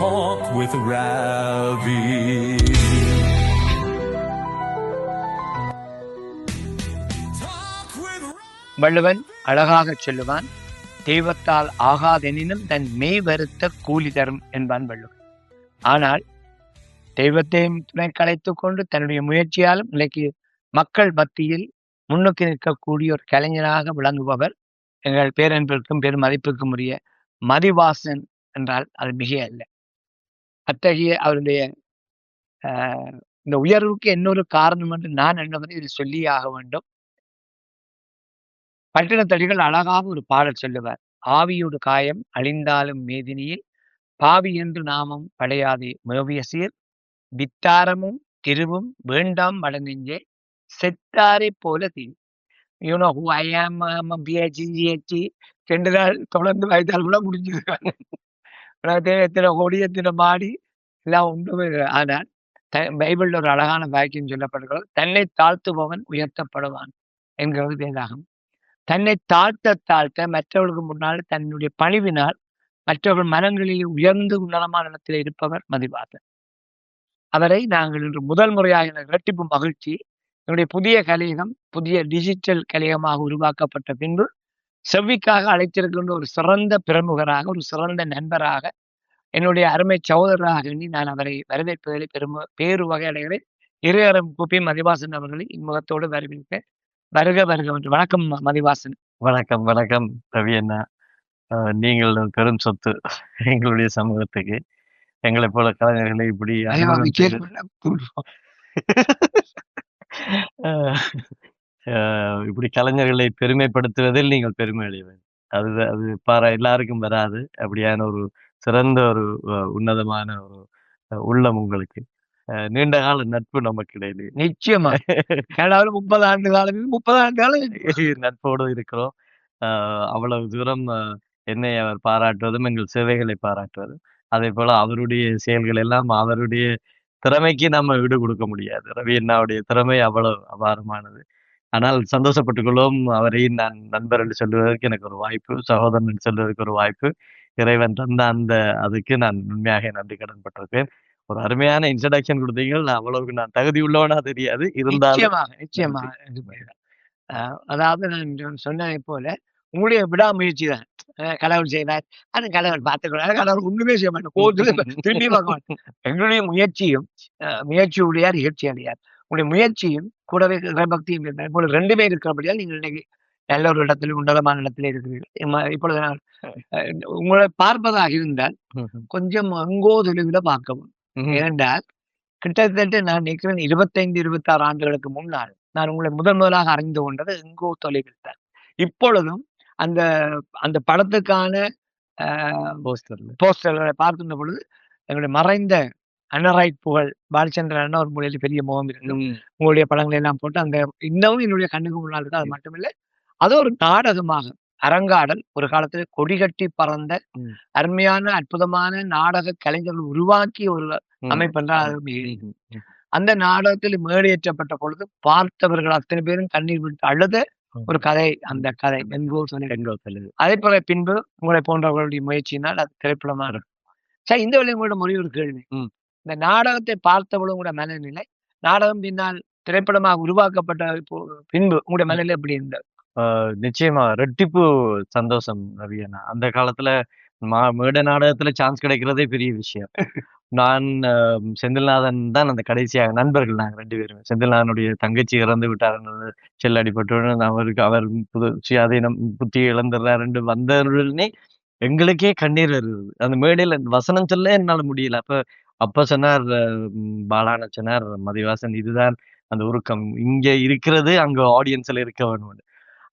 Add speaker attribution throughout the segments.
Speaker 1: Talk with Ravi.
Speaker 2: Valluvan அழகாகச் சொல்லுவான், தெய்வத்தால் ஆகாதெனினும் தன் மெய் வருத்த கூலி தரும் என்பான் வள்ளுவன். ஆனால் தெய்வத்தையும் துணை கலைத்துக் கொண்டு தன்னுடைய முயற்சியாலும் இன்றைக்கு மக்கள் மத்தியில் முன்னுக்கு நிற்கக்கூடிய ஒரு கலைஞராக விளங்குபவர் எங்கள் பேரன்பிற்கும் பெரும் மதிப்புக்கும் உரிய மதிவாசன் என்றால் அது மிக அல்ல. அத்தகைய அவருடைய இந்த உயர்வுக்கு இன்னொரு காரணம் என்று நான் எண்ணுவதை இது சொல்லியே ஆக வேண்டும். பட்டினத்தடிகள் அழகாக ஒரு பாடல் சொல்லுவார். ஆவியோடு காயம் அழிந்தாலும் மேதினியில் பாவி என்று நாமம் படையாதே மேவிய சீர் வித்தாரமும் திருவும் வேண்டாம் மடநெஞ்சே செத்தாரை போல தீ. யூனோ ஹூ ஐ ஆம் பிஹெச்டி 2 நாள் தொடர்ந்து வைத்தால் கூட முடிஞ்சிருக்காங்க. எத்தனை கோடி எத்தனை மாடி எல்லாம் உண்டு. ஆனால் பைபிள்ல ஒரு அழகான வாக்கியம் சொல்லப்படுகிறது, தன்னை தாழ்த்துபவன் உயர்த்தப்படுவான் என்கிறது வேதாகம். தன்னை தாழ்த்த மற்றவர்களுக்கு முன்னால் தன்னுடைய பணிவினால் மற்றவர்கள் மனங்களில் உயர்ந்து உன்னதமான இடத்தில் இருப்பவர் மதிவாசன். அவரை நாங்கள் இன்று முதல் முறையாக இரட்டிப்பு மகிழ்ச்சி, என்னுடைய புதிய கலையகம் புதிய டிஜிட்டல் கலையகமாக உருவாக்கப்பட்ட பின்பு செவ்விக்காக அழைத்திருக்கின்ற ஒரு சிறந்த பிரமுகராக, ஒரு சிறந்த நண்பராக, என்னுடைய அருமை சகோதரராக எண்ணி நான் அவரை வரவேற்பதில் பேரு வகை அடைகிறேன். இருகரம் கூப்பி மதிவாசன் அவர்களை இம்முகத்தோடு வரவேற்பேன். வருக வருக என்று. வணக்கம் மதிவாசன்.
Speaker 3: வணக்கம் வணக்கம் ரவி அண்ணா. நீங்கள் பெரும் சொத்து எங்களுடைய சமூகத்துக்கு. எங்களை போல கலைஞர்களை இப்படி இப்படி கலைஞர்களை பெருமைப்படுத்துவதில் நீங்கள் பெருமை அடைவது அது எல்லாருக்கும் வராது. அப்படியான ஒரு சிறந்த ஒரு உன்னதமான ஒரு உள்ளம் உங்களுக்கு. நீண்ட கால நட்பு நமக்கு இடையிலே.
Speaker 2: நிச்சயமா 30 ஆண்டு காலம்
Speaker 3: நட்போடு இருக்கிறோம். அவ்வளவு தூரம் என்னை அவர் பாராட்டுவதும் எங்கள் சேவைகளை பாராட்டுவதும், அதே போல அவருடைய செயல்கள் எல்லாம் அவருடைய திறமைக்கு நம்ம ஈடு கொடுக்க முடியாது. ரவி அண்ணாவுடைய திறமை அவ்வளவு அபாரமானது. ஆனால் சந்தோஷப்பட்டுக் கொள்வோம். அவரையும் நான் நண்பர் என்று சொல்லுவதற்கு எனக்கு ஒரு வாய்ப்பு, சகோதரன் என்று சொல்வதற்கு ஒரு வாய்ப்பு இறைவன் தந்த அதுக்கு நான் உண்மையாக நன்றி கடன் பட்டிருப்பேன். ஒரு அருமையான இன்ட்ரடக்ஷன் கொடுத்தீங்க. அவ்வளவுக்கு நான் தகுதி உள்ளவனா தெரியாது, இருந்தாலும்
Speaker 2: நிச்சயமாக. அதாவது நான் சொன்னதை போல உங்களுடைய விடாமுயற்சி தான் கடவுள் செய்வார். அது கடவுள் பார்த்துக்கொள்ளாரு. கடவுள் ஒண்ணுமே செய்ய மாட்டேன், கோத்துல திரும்பி பார்க்க மாட்டேன். எங்களுடைய முயற்சியும் முயற்சி உடையார் இகழ்ச்சி அடையார். உங்களுடைய முயற்சியும் கூடவே பக்தியும் இருந்தார். இப்பொழுது 2 பேர் இருக்கிறபடியால் நீங்கள் இன்னைக்கு நல்ல ஒரு இடத்துல உன்னதமான இடத்துல இருக்கிறீர்கள். இப்பொழுது நான் உங்களை பார்ப்பதாக இருந்தால் கொஞ்சம் அங்கோ தொலைவில் பார்க்கவும். ஏனென்றால் கிட்டத்தட்ட நான் நினைக்கிறேன் 25-26 ஆண்டுகளுக்கு முன்னால் நான் உங்களை முதலாக அறிந்து கொண்டது எங்கோ தொலைவில் தான். இப்பொழுதும் அந்த அந்த படத்துக்கான போஸ்டர்களை பார்க்கின்ற பொழுது எங்களுடைய மறைந்த அன்னராய்ட் புகழ் பாலச்சந்திரன் அண்ணா ஒரு மொழியில பெரிய முகம் இருக்கு. உங்களுடைய படங்களை எல்லாம் போட்டு அந்த இன்னமும் என்னுடைய கண்ணுக்கு முன்னால் இருக்கு. அது மட்டுமில்லை, அது ஒரு நாடகமாக அரங்காடல் ஒரு காலத்துல கொடிகட்டி பறந்த அருமையான அற்புதமான நாடக கலைஞர்கள் உருவாக்கிய ஒரு அமைப்பு என்றால் அந்த நாடகத்தில் மேடையேற்றப்பட்ட பொழுது பார்த்தவர்கள் அத்தனை பேரும் கண்ணீர் விட்டு அழுத ஒரு கதை. அந்த கதை அதே போல பின்பு உங்களை போன்றவர்களுடைய முயற்சியினால் அது திரைப்படமா இருக்கும். சரி, இந்த வழி உங்களோட மொழி ஒரு கேள்வி. இந்த நாடகத்தை பார்த்தவளும் உங்களோட மனநிலை, நாடகம் பின்னால் திரைப்படமாக உருவாக்கப்பட்ட பின்பு உங்களுடைய மனநிலை எப்படி இருந்தது?
Speaker 3: நிச்சயமா ரெட்டிப்பு சந்தோஷம் ரவி அண்ணா. அந்த காலத்துல மேடை நாடகத்துல சான்ஸ் கிடைக்கிறதே பெரிய விஷயம். நான் செந்தில்நாதன் தான் அந்த கடைசியாக நண்பர்கள் நாங்கள் 2 பேருமே. செந்தில்நாதனுடைய தங்கச்சி இறந்து விட்டார், செல்லடிப்பட்டு அவருக்கு அவர் சுயாதீனம் புத்தி இழந்துடுறாரு வந்தவர்களே எங்களுக்கே கண்ணீர் வருது. அந்த மேடையில வசனம் சொல்ல என்னால முடியல. அப்ப சொன்னார் பாலான சொன்னார், மதிவாசன் இதுதான் அந்த உருக்கம் இங்க இருக்கிறது, அங்க ஆடியன்ஸ்ல இருக்க வேணும்.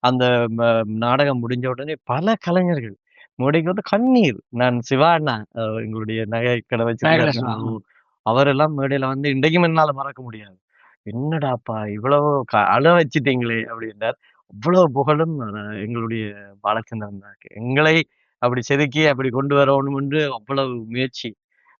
Speaker 3: அந்த நாடகம் முடிஞ்ச உடனே பல கலைஞர்கள் மேடைக்கு வந்து கண்ணீர். நான் சிவா அண்ணா எங்களுடைய நகை கடை வச்சு அவரெல்லாம் மேடையில வந்து இன்றைக்கும் என்னால மறக்க முடியாது. என்னடாப்பா இவ்வளவு அழ வச்சுட்டீங்களே அப்படின்றார். அவ்வளவு புகழும் எங்களுடைய பாலச்சந்திரன் தான். எங்களை அப்படி செதுக்கி அப்படி கொண்டு வரணும் என்று அவ்வளவு முயற்சி.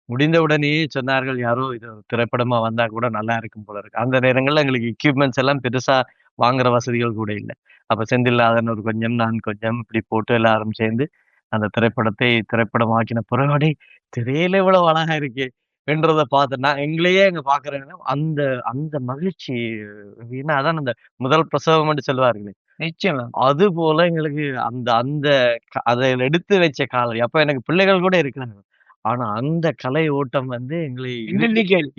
Speaker 3: முடிந்த உடனே சொன்னார்கள், யாரோ இது திரைப்படமா வந்தா கூட நல்லா இருக்கும் போல இருக்கு. அந்த நேரங்கள்ல எங்களுக்கு எக்யூப்மெண்ட்ஸ் எல்லாம் பெருசா வாங்குற வசதிகள் கூட இல்லை. அப்ப செந்தில்நாதன் ஒரு கொஞ்சம், நான் கொஞ்சம் இப்படி போட்டு எல்லாரும் சேர்ந்து அந்த திரைப்படத்தை திரைப்படமாக்கின பிறகு, "அடே! திரையில இவ்வளவு அழகா இருக்கே!" என்றத பார்த்து நான் எங்களையே அங்க பார்க்கிறேன்னா, அந்த அந்த மகிழ்ச்சி ஏன்னா அதான் அந்த முதல் பிரசவம்ன்னு சொல்லுவார்களே,
Speaker 2: நிச்சயமா.
Speaker 3: அதுபோல எங்களுக்கு அந்த அந்த அத எடுத்து வச்ச காலம். அப்ப எனக்கு பிள்ளைகள் கூட இருக்கிறாங்க. ஆனா அந்த கலை ஓட்டம் வந்து எங்களை
Speaker 2: இன்னும் நிக்கல.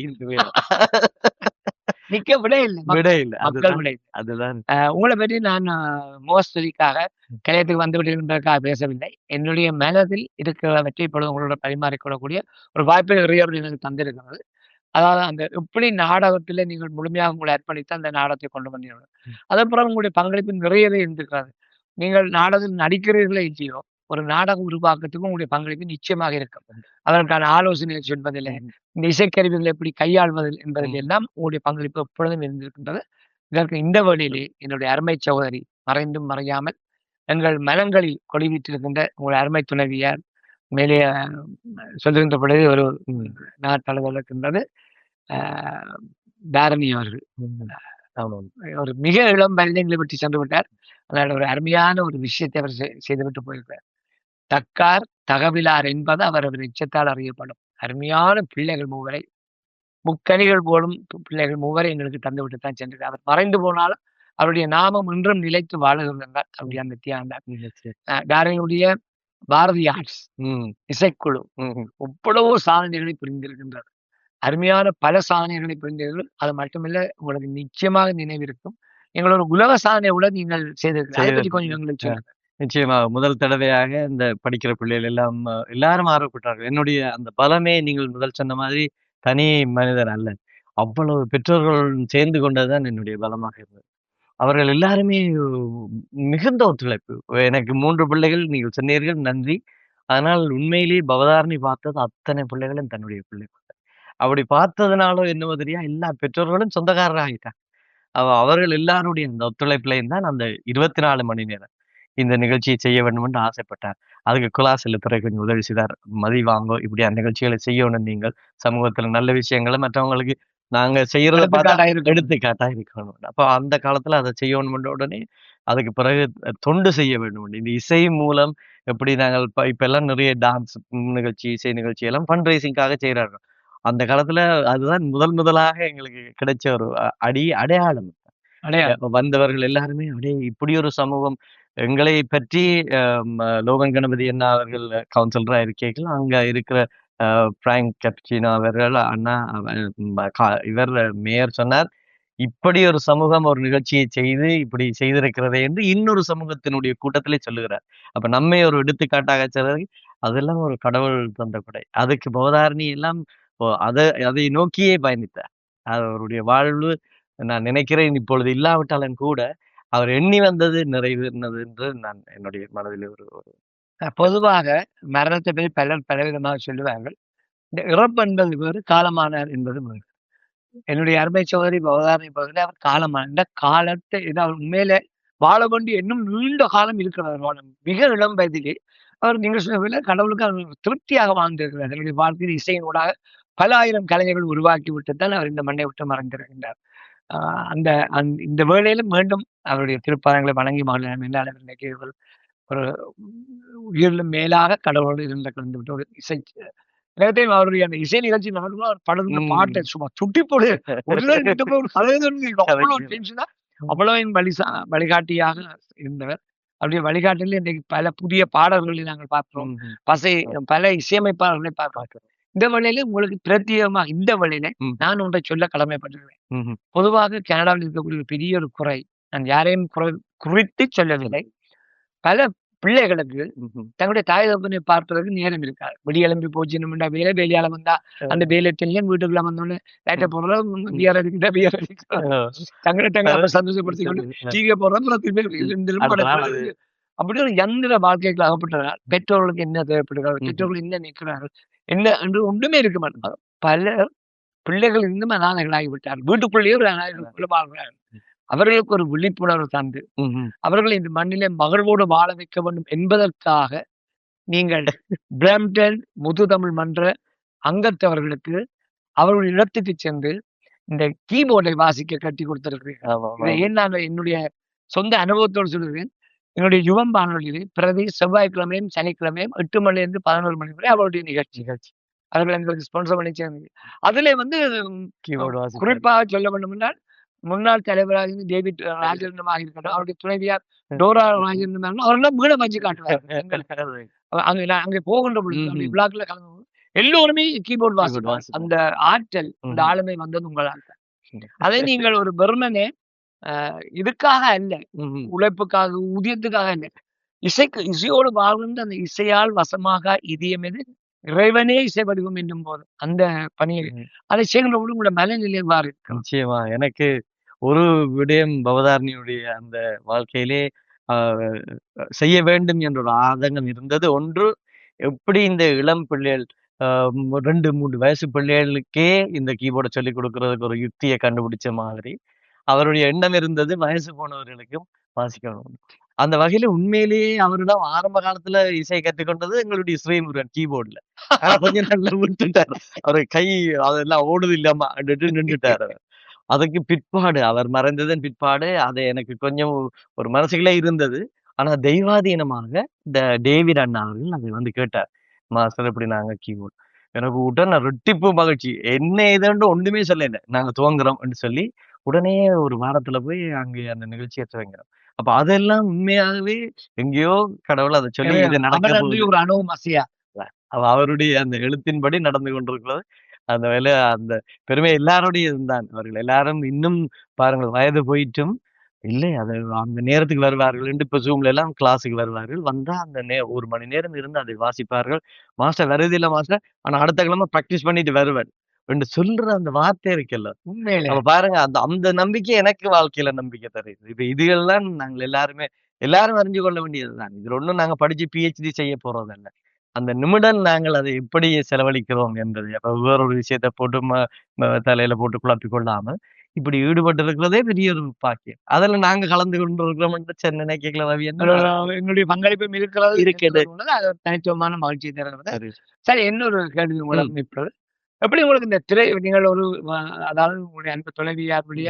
Speaker 2: நிக்க விட இல்ல.
Speaker 3: விட இல்ல.
Speaker 2: மக்கள்
Speaker 3: அதுதான்
Speaker 2: விட இல்ல.
Speaker 3: அதுதான்.
Speaker 2: உங்கள பற்றி நான் முகஸ்துதிக்காக, கலையத்துக்கு வந்து விட்டதற்காக பேசவில்லை. என்னுடைய மனதில் இருக்கிறவற்றை இப்பொழுது உங்களோட பரிமாறிக்கொள்ளக்கூடிய ஒரு வாய்ப்பை இறைவன் எனக்கு தந்திருக்கிறது. அதாவது அந்த எப்படி நாடகத்தில நீங்கள் முழுமையாக உங்களை அர்ப்பணித்து அந்த நாடகத்தை கொண்டு வந்தீர்கள். அதற்கப்புறம் உங்களுடைய பங்களிப்பு நிறையவே இருந்திருக்கிறது. நீங்கள் நாடகத்தில் நடிக்கிறீர்களோ இல்லையோ, ஒரு நாடகம் உருவாக்கத்துக்கு உங்களுடைய பங்களிப்பு நிச்சயமாக இருக்கும். அதற்கான ஆலோசனைகளை சொல்வதிலே, இந்த இசைக்கருவிகளை எப்படி கையாள்வதில் என்பதில் எல்லாம் உங்களுடைய பங்களிப்பு எப்பொழுதும் இருந்திருக்கின்றது. இதற்கு இந்த வழியிலே என்னுடைய அருமை சகோதரி மறைந்தும் மறையாமல் எங்கள் மனங்களில் கொடிவிட்டிருக்கின்ற உங்களுடைய அருமை துணைவியார் மேலே சொல்லுகின்ற பொழுது ஒரு நாட்டளவில் இருக்கின்றது. தாரணி அவர்கள்.
Speaker 3: ஆமாம்.
Speaker 2: ஒரு மிக இளம் வயதில் எங்களை விட்டு சென்று விட்டார். அதனால ஒரு அருமையான ஒரு விஷயத்தை அவர் செய்துவிட்டு போயிருக்கிறார். தக்கார் தகவிலார் என்பது அவர் எச்சத்தால் அறியப்படும். அருமையான பிள்ளைகள் மூவரை, முக்கனிகள் போலும் பிள்ளைகள் மூவரை எங்களுக்கு தந்துவிட்டு தான் சென்றிருக்கிறார். அவர் மறைந்து போனாலும் அவருடைய நாமம் இன்றும் நிலைத்து வாழுகிறது என்றார் அவருடைய அந்த தியானம். தாரணியுடைய பாரதி ஆர்ட்ஸ் இசைக்குழு எவ்வளவோ சாதனைகளை புரிந்திருக்கின்றது. அருமையான பல சாதனைகளை புரிந்தீர்கள். அது மட்டுமில்ல உங்களுக்கு நிச்சயமாக நினைவிருக்கும். எங்களோட உலக சாதனை கூட நீங்கள் செய்திருக்கிறீர்கள். அதை பற்றி கொஞ்சம் எங்களுக்கு சொல்லுங்க.
Speaker 3: நிச்சயமாக. முதல் தடவையாக இந்த படிக்கிற பிள்ளைகள் எல்லாம் எல்லாரும் ஆர்வப்பட்டார்கள். என்னுடைய அந்த பலமே நீங்கள் முதல் சொன்ன மாதிரி தனி மனிதர் அல்ல. அவ்வளவு பெற்றோர்கள் சேர்ந்து கொண்டதுதான் என்னுடைய பலமாக இருந்தது. அவர்கள் எல்லாருமே மிகுந்த ஒத்துழைப்பு. எனக்கு 3 பிள்ளைகள் நீங்கள் சொன்னீர்கள் நன்றி. அதனால் உண்மையிலேயே பவதாரணி பார்த்தது அத்தனை பிள்ளைகளும் தன்னுடைய பிள்ளைகள். அப்படி பார்த்ததுனாலோ என்னவோ தெரியா எல்லா பெற்றோர்களும் சொந்தக்காரர் ஆகிட்டாங்க. அவர்கள் எல்லாருடைய அந்த ஒத்துழைப்புலயும் தான் அந்த 24 மணி நேரம் இந்த நிகழ்ச்சியை செய்ய வேண்டும் என்று ஆசைப்பட்டார். அதுக்கு குலா செல்லுத்துறை கொஞ்சம் உதவி செய்தார். மதி வாங்கோ இப்படியான நிகழ்ச்சிகளை செய்யணும் நீங்கள். சமூகத்துல நல்ல விஷயங்களை மற்றவங்களுக்கு நாங்க செய்யறத பார்த்தா எடுத்துக்காட்டா இருக்கணும். அப்ப அந்த காலத்துல அதை செய்யணும் உடனே அதுக்கு பிறகு தொண்டு செய்ய வேண்டும். இந்த இசை மூலம் எப்படி நாங்கள் இப்ப எல்லாம் நிறைய டான்ஸ் நிகழ்ச்சி, இசை நிகழ்ச்சி எல்லாம் ஃபண்ட் ரைசிங்காக செய்யறாங்க. அந்த காலத்துல அதுதான் முதலாக எங்களுக்கு கிடைச்ச ஒரு அடையாளம். வந்தவர்கள் எல்லாருமே அப்படியே இப்படி ஒரு சமூகம் எங்களை பற்றி லோகன் கணபதி அண்ணா அவர்கள் கவுன்சிலரா இருக்கைகள் அங்க இருக்கிற பிராங்க் கேப்சினோ அவர்கள் அண்ணா இவர் மேயர் சொன்னார், இப்படி ஒரு சமூகம் ஒரு நிகழ்ச்சியை செய்து இப்படி செய்திருக்கிறதே என்று இன்னொரு சமூகத்தினுடைய கூட்டத்திலே சொல்லுகிறார். அப்ப நம்மை ஒரு எடுத்துக்காட்டாக சொல்றது அதெல்லாம் ஒரு கடவுள் தந்த கொடை. அதுக்கு பவதாரணி எல்லாம் அதை நோக்கியே பயணித்தார். அவருடைய வாழ்வு நான் நினைக்கிறேன் இப்பொழுது இல்லாவிட்டாலும் கூட அவர் எண்ணி வந்தது நிறைவேறினது என்று நான் என்னுடைய மனதில் ஒரு
Speaker 2: பொதுவாக மரணத்தை பற்றி பலர் பலவிதமாக சொல்லுவார்கள். இந்த இறப்பு என்பது வேறு, காலமானார் என்பது வேறு. என்னுடைய அருமை சகோதரி பவதாரணி பகுதியில் அவர் காலமான இந்த காலத்தை அவர் உண்மையிலே வாழ வேண்டி இன்னும் நீண்ட காலம் இருக்கிறார். மிக இளம் வயதிலே அவர் நீங்கள் சொன்ன கடவுளுக்கு அவர் திருப்தியாக வாழ்ந்திருக்கிறார். என்னுடைய வாழ்க்கையில் இசையினூடாக பல ஆயிரம் கலைஞர்கள் உருவாக்கி விட்டுத்தான் அவர் இந்த மண்ணை விட்டு மறைந்திருக்கின்றார். அந்த இந்த வேளையிலும் மீண்டும் அவருடைய திருப்பாதங்களை வணங்கி மகிழலாம் என்றால் நினைக்கிறீர்கள். ஒரு உயிரிலும் மேலாக கடவுளோடு இருந்த கலந்து விட்டு ஒரு இசை நேரத்தையும் அவருடைய அந்த இசை நிகழ்ச்சி நடக்கும் படுகிற பாட்டை சும்மா துட்டி போடு அவ்வளவு வழிகாட்டியாக இருந்தவர். அப்படியே வழிகாட்டில் இன்றைக்கு பல புதிய பாடல்களை நாங்கள் பார்க்கிறோம். பல இசையமைப்பாளர்களை பார்க்கிறோம். இந்த வழியில உங்களுக்கு பிரத்யேகமாக இந்த வழியில நான் ஒன்றை சொல்ல கடமைப்பட்டிருக்கிறேன். பொதுவாக கனடாவில் இருக்கக்கூடிய பெரிய ஒரு குறை, நான் யாரையும் குறித்து சொல்லவில்லை. பல பிள்ளைகளுக்கு தங்களுடைய தாய் தகப்பனை பார்ப்பதற்கு நேரம் இருக்காது. வெளியெலும்பி போச்சுன்னா வேலையால வந்தா அந்த வேலையிலையும் வீட்டுக்குள்ள வந்தோடனே லைட்டை போடுறோம், பியர் அடிக்கிட்ட பியர் அடிக்கிறோம், தங்களை சந்தோஷப்படுத்திக்கொண்டு டிவியை போடுறோம். அப்படி ஒரு யந்திர வாழ்க்கைகள் அகப்பட்டதால் பெற்றோர்களுக்கு என்ன தேவைப்படுகிறார்கள், பெற்றோர்கள் என்ன நிற்கிறார்கள் என்ன என்று ஒன்றுமே இருக்க மாட்டாங்க. பலர் பிள்ளைகள் இன்னும் அனாதைகள் ஆகிவிட்டார்கள். வீட்டுக்குள்ளேயே ஒரு அனாதைகள் வாழ்கிறார்கள். அவர்களுக்கு ஒரு விழிப்புணர்வு தந்து அவர்களை இந்த மண்ணிலே மகிழ்வோடு வாழ வைக்க வேண்டும் என்பதற்காக நீங்கள் பிரம்டன் முதுதமிழ் மன்ற அங்கத்தவர்களுக்கு அவர்களுடைய இடத்துக்கு சென்று இந்த கீபோர்டை வாசிக்க கட்டி கொடுத்திருக்கிறீர்கள். ஏன் நான் என்னுடைய சொந்த அனுபவத்தோடு சொல்லுகிறேன். எங்களுடைய யுவம் வானொலியிலே பிரதி செவ்வாய்க்கிழமையும், சனிக்கிழமையும் 8 மணியிலிருந்து 11 மணி வரை அவருடைய நிகழ்ச்சி.
Speaker 3: நிகழ்ச்சி.
Speaker 2: அவர்கள் எங்களுக்கு ஸ்பான்சர் பண்ணி அதிலே வந்து
Speaker 3: கீபோர்டு வாசிப்பார்.
Speaker 2: குறிப்பாக சொல்ல வேண்டுமென்றால், முன்னாள் தலைவராக இருந்த டேவிட் ராஜேந்திரமாக இருக்கட்டும், அவருடைய துணைவியார் டோரா ராஜேந்திரன் அவரெல்லாம் மீளம் வச்சு காட்டுவார். அங்கே போகின்ற பொழுது அந்த விழாக்களை கலந்து எல்லோருமே கீபோர்டு வாசிப்பார். அந்த ஆற்றல், அந்த ஆளுமை வந்தது உங்களால். அதை நீங்கள் ஒரு வெறுமனே இதுக்காக அல்ல, உழைப்புக்காக, ஊதியத்துக்காக அல்ல, இசையோடு வாழ்ந்து அந்த இசையால் வசமாக இதயம் எது இறைவனே இசை வடிவம் என்னும் போது அந்த பணியை அதை செய்கின்ற பொழுது உங்களோட மனநிலை மாறி இருக்கு.
Speaker 3: நிச்சயமா எனக்கு ஒரு விடயம் பவதாரணியுடைய அந்த வாழ்க்கையிலே செய்ய வேண்டும் என்ற ஒரு ஆதங்கம் இருந்தது. ஒன்று, எப்படி இந்த இளம் பிள்ளைகள் 2-3 வயசு பிள்ளைகளுக்கே இந்த கீபோர்டை சொல்லிக் கொடுக்கறதுக்கு ஒரு யுக்தியை கண்டுபிடிச்ச மாதிரி அவருடைய எண்ணம் இருந்தது வயசு போனவர்களுக்கும் வாசிக்கணும். அந்த வகையில உண்மையிலேயே அவரிடம் ஆரம்ப காலத்துல இசை கற்றுக்கொண்டது எங்களுடைய ஸ்ரீமுருகன் கீபோர்ட்ல. ஆனா கொஞ்சம் நல்லா விட்டுட்டாரு. அவரு கை அதெல்லாம் ஓடுது இல்லாம நின்றுட்டாரு. அதுக்கு பிற்பாடு அவர் மறைந்ததன் பிற்பாடு அது எனக்கு கொஞ்சம் ஒரு மனசுக்குள்ளே இருந்தது. ஆனா தெய்வாதீனமாக இந்த டேவிட் அண்ணா அவர்கள் அதை வந்து கேட்டார். மாஸ்டர் இப்படி நாங்க கீபோர்ட். எனக்கு உடனே ரெட்டிப்பு மகிழ்ச்சி. என்ன ஏதுன்னு ஒண்ணுமே சொல்லல. நாங்க துவங்குறோம்னு சொல்லி உடனே ஒரு வாரத்துல போய் அங்கே அந்த நிகழ்ச்சியை துவங்குறோம். அப்ப அதெல்லாம் உண்மையாகவே எங்கேயோ கடவுள் அதை சொல்லி இது நடக்க போகுது.
Speaker 2: ஒரு அனுபவம் அசையா.
Speaker 3: அவருடைய அந்த எழுத்தின்படி நடந்து கொண்டிருக்கிறது. அந்த வேலை அந்த பெருமை எல்லாருடையதும் தான். அவர்கள் எல்லாரும் இன்னும் பாருங்கள் வயது போயிட்டும் இல்லை அது அந்த நேரத்துக்கு வருவார்கள். இப்ப ஜூம்ல எல்லாம் கிளாஸுக்கு வருவார்கள். வந்தா அந்த 1 மணி நேரம் இருந்து அதை வாசிப்பார்கள். Master வருதில்ல master. ஆனா அடுத்த கிழமை பிராக்டிஸ் பண்ணிட்டு வருவேன் என்று சொல்ற அந்த வார்த்தை இருக்குல்ல.
Speaker 2: உண்மையிலே
Speaker 3: அப்ப பாருங்க அந்த அந்த நம்பிக்கை எனக்கு வாழ்க்கையில நம்பிக்கை தருது. இப்ப இதுகள்லாம் நாங்கள் எல்லாரும் அறிஞ்சு கொள்ள வேண்டியதுதான். இதுல ஒண்ணும் நாங்க படிச்சு PhD செய்ய போறதில்ல. அந்த நிமிடம் நாங்கள் அதை எப்படி செலவழிக்கிறோம் என்பது. அப்ப வேறொரு விஷயத்த போட்டு தலையில போட்டு குழப்பிக் கொள்ளாமல் இப்படி ஈடுபட்டு இருக்கிறதே பெரிய ஒரு பாக்கியம். அதுல நாங்க கலந்து கொண்டிருக்கிறோம் நினைக்கல ரவி.
Speaker 2: எங்களுடைய பங்களிப்பும் இருக்கிறது. அது ஒரு தனித்துவமான மகிழ்ச்சி தருகிறது. சரி, இன்னொரு கேள்வி உங்களுக்கு இப்பொழுது எப்படி உங்களுக்கு இந்த திரை நீங்கள் ஒரு அதாவது உங்களுடைய அன்பு துணைவியாருடைய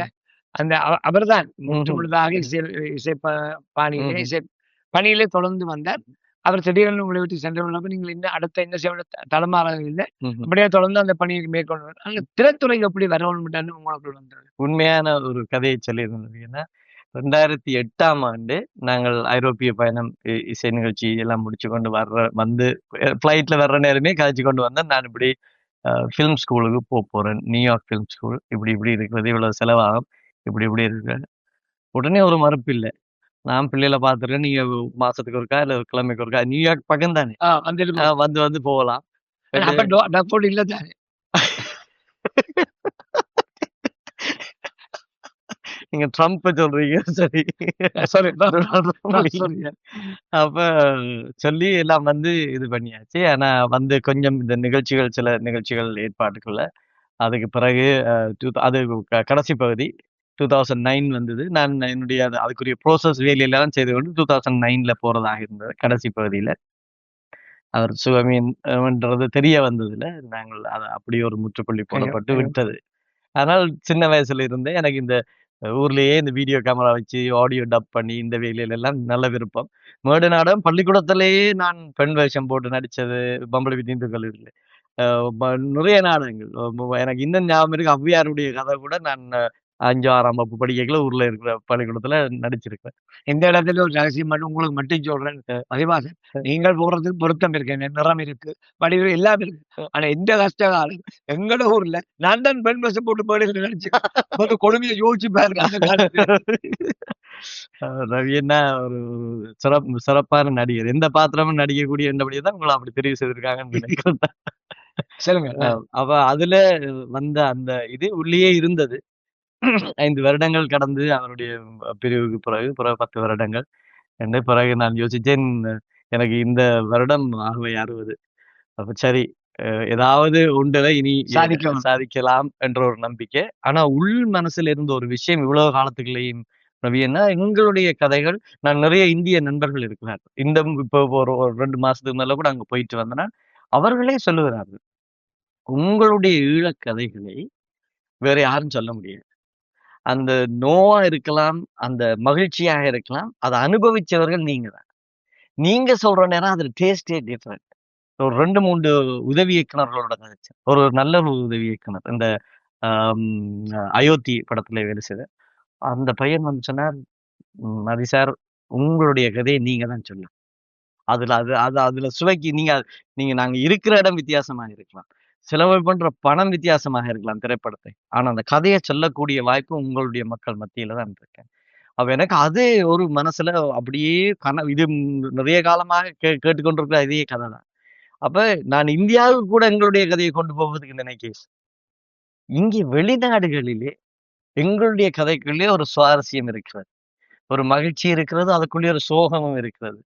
Speaker 2: அந்த அவர்தான் முற்று முழுதாக இசை பாணியிலே இசை பணியிலே தொடர்ந்து வந்தார். அவர் திடீரென உங்களை விட்டு சென்றவங்க நீங்கள் இன்னும் அடுத்த என்ன செய்ய தடமாறாக இல்லை, அப்படியே தொடர்ந்து அந்த பணியை மேற்கொண்டு அந்த திரைத்துறைக்கு எப்படி வரணும் உங்களுக்கு வந்தது?
Speaker 3: உண்மையான ஒரு கதையை சொல்லியிருந்தது. ஏன்னா 2008ஆம் ஆண்டு நாங்கள் ஐரோப்பிய பயணம் இசை நிகழ்ச்சி எல்லாம் முடிச்சு கொண்டு வந்து பிளைட்ல வர்ற நேரமே கழிச்சு கொண்டு வந்தேன். நான் இப்படி ஃபிலிம் ஸ்கூலுக்கு போறேன். New York film school. இப்படி இருக்கிறது இவ்வளவு செலவாகும். இப்படி இருக்கு. உடனே ஒரு மறுப்பு இல்லை. நான் பிள்ளைகளை பார்த்துருக்கேன். நீங்க மாசத்துக்கு ஒருக்கா இல்ல கிழமைக்கு ஒருக்கா நியூயார்க் பக்கம் தானே வந்து போகலாம்.
Speaker 2: இல்ல தானே
Speaker 3: நீங்க ட்ரம்ப் சொல்றீங்க. சரி அப்ப சொல்லி எல்லாம் வந்து இது பண்ணியாச்சு. ஆனா வந்து கொஞ்சம் இந்த சில நிகழ்ச்சிகள் ஏற்பாட்டுக்குள்ள அதுக்கு பிறகு அது கடைசி பகுதி 2009 வந்தது. நான் என்னுடைய அதுக்குரிய ப்ரோசஸ் வேலையெல்லாம் செய்து கொண்டு 2009ல போறதாக இருந்தது. கடைசி பகுதியில அவர் சுகமீன்ன்றது தெரிய வந்ததுல நாங்கள் அப்படி ஒரு முற்றுப்புள்ளி போடப்பட்டு விட்டது. ஆனால் சின்ன வயசுல இருந்தே எனக்கு இந்த ஊர்லயே இந்த வீடியோ கேமரா வச்சு ஆடியோ டப் பண்ணி இந்த வேலையில எல்லாம் நல்ல விருப்பம். மேடு நாடகம் பள்ளிக்கூடத்திலேயே நான் பெண் வேஷம் போட்டு நடிச்சது பம்பளவி இந்து கல்லூரியில நிறைய நாடகங்கள். எனக்கு இன்னும் ஞாபகம் இருக்கு. ஔவையாருடைய கதை கூட நான் 5-6ஆம் வகுப்பு படிக்கல ஊர்ல இருக்கிற பள்ளிக்கூடத்துல நடிச்சிருக்கேன்.
Speaker 2: இந்த இடத்துல ஒரு ரகசியம் மட்டும் உங்களுக்கு மட்டும் சொல்றேன். பதிவாசன், நீங்கள் போறதுக்கு பொருத்தம் இருக்கு, நிறம் இருக்கு, வடிவு எல்லாம் இருக்கு. ஆனா எந்த கஷ்ட காலம் எங்கட ஊர்ல நான் தான் பெண் பசம் போட்டு போயிட்டு நினைச்சு கொடுமையை யோசிச்சு பாருங்க.
Speaker 3: ரவி என்ன ஒரு சிறப்பான நடிகர். எந்த பாத்திரமும் நடிக்கக்கூடிய என்றபடியே உங்களை அப்படி தெரிவு செய்திருக்காங்கன்னு நினைக்கிறேன்.
Speaker 2: சொல்லுங்க.
Speaker 3: அப்ப அதுல வந்த அந்த இது உள்ளே இருந்தது. 5 வருடங்கள் கடந்து அவருடைய பிரிவுக்கு பிறகு 10 வருடங்கள் என்று பிறகு நான் யோசிச்சேன். எனக்கு இந்த வருடம் ஆகவே 60. அப்ப சரி ஏதாவது உண்டுல இனி சாதிக்கலாம் என்ற ஒரு நம்பிக்கை. ஆனா உள் மனசுல இருந்த ஒரு விஷயம் இவ்வளவு காலத்துக்குள்ளேயும் ரவின்னா எங்களுடைய கதைகள் நான் நிறைய இந்திய நண்பர்கள் இருக்கிறார். இப்போ ஒரு 2 மாசத்துக்கு மேல கூட அங்க போயிட்டு வந்தேன்னா அவர்களே சொல்லுகிறார்கள், உங்களுடைய ஈழக்கதைகளை வேற யாரும் சொல்ல முடியாது. அந்த நோவா இருக்கலாம், அந்த மகிழ்ச்சியாக இருக்கலாம். அத அனுபவிச்சவர்கள் நீங்க தான். நீங்க சொல்ற நேரம் அதுல டேஸ்டே டிஃபரெண்ட். ஒரு 2, 3 உதவி இயக்குனர்களோட கதைச்சேன். ஒரு நல்ல ஒரு உதவி இயக்குனர். இந்த அம் அயோத்தி படத்துல வேலை செய்த. அந்த பையன் வந்து சொன்னார், "மதி சார், உங்களுடைய கதைய நீங்க தான் சொல்லணும். அதுல அது அது அதுல சுவைக்கு நீங்க நாங்க இருக்கிற இடம் வித்தியாசமா இருக்கலாம். செலவு பண்ற பணம் வித்தியாசமாக இருக்கலாம் திரைப்படத்தை. ஆனா அந்த கதைய சொல்லக்கூடிய வாய்ப்பு உங்களுடைய மக்கள் மத்தியில தான் இருக்கு." அப்ப எனக்கு அது ஒரு மனசுல அப்படியே இது நிறைய காலமாக கேட்டுக்கொண்டிருக்கிற இதே கதை தான். அப்ப நான் இந்தியாவுக்கு கூட எங்களுடைய கதையை கொண்டு போவதற்கு நினைக்கிறேன். இங்கே வெளிநாடுகளிலே எங்களுடைய கதைக்குள்ளே ஒரு சுவாரஸ்யம் இருக்கிறது. ஒரு மகிழ்ச்சி இருக்கிறது. அதுக்குள்ளே ஒரு சோகமும் இருக்கிறது.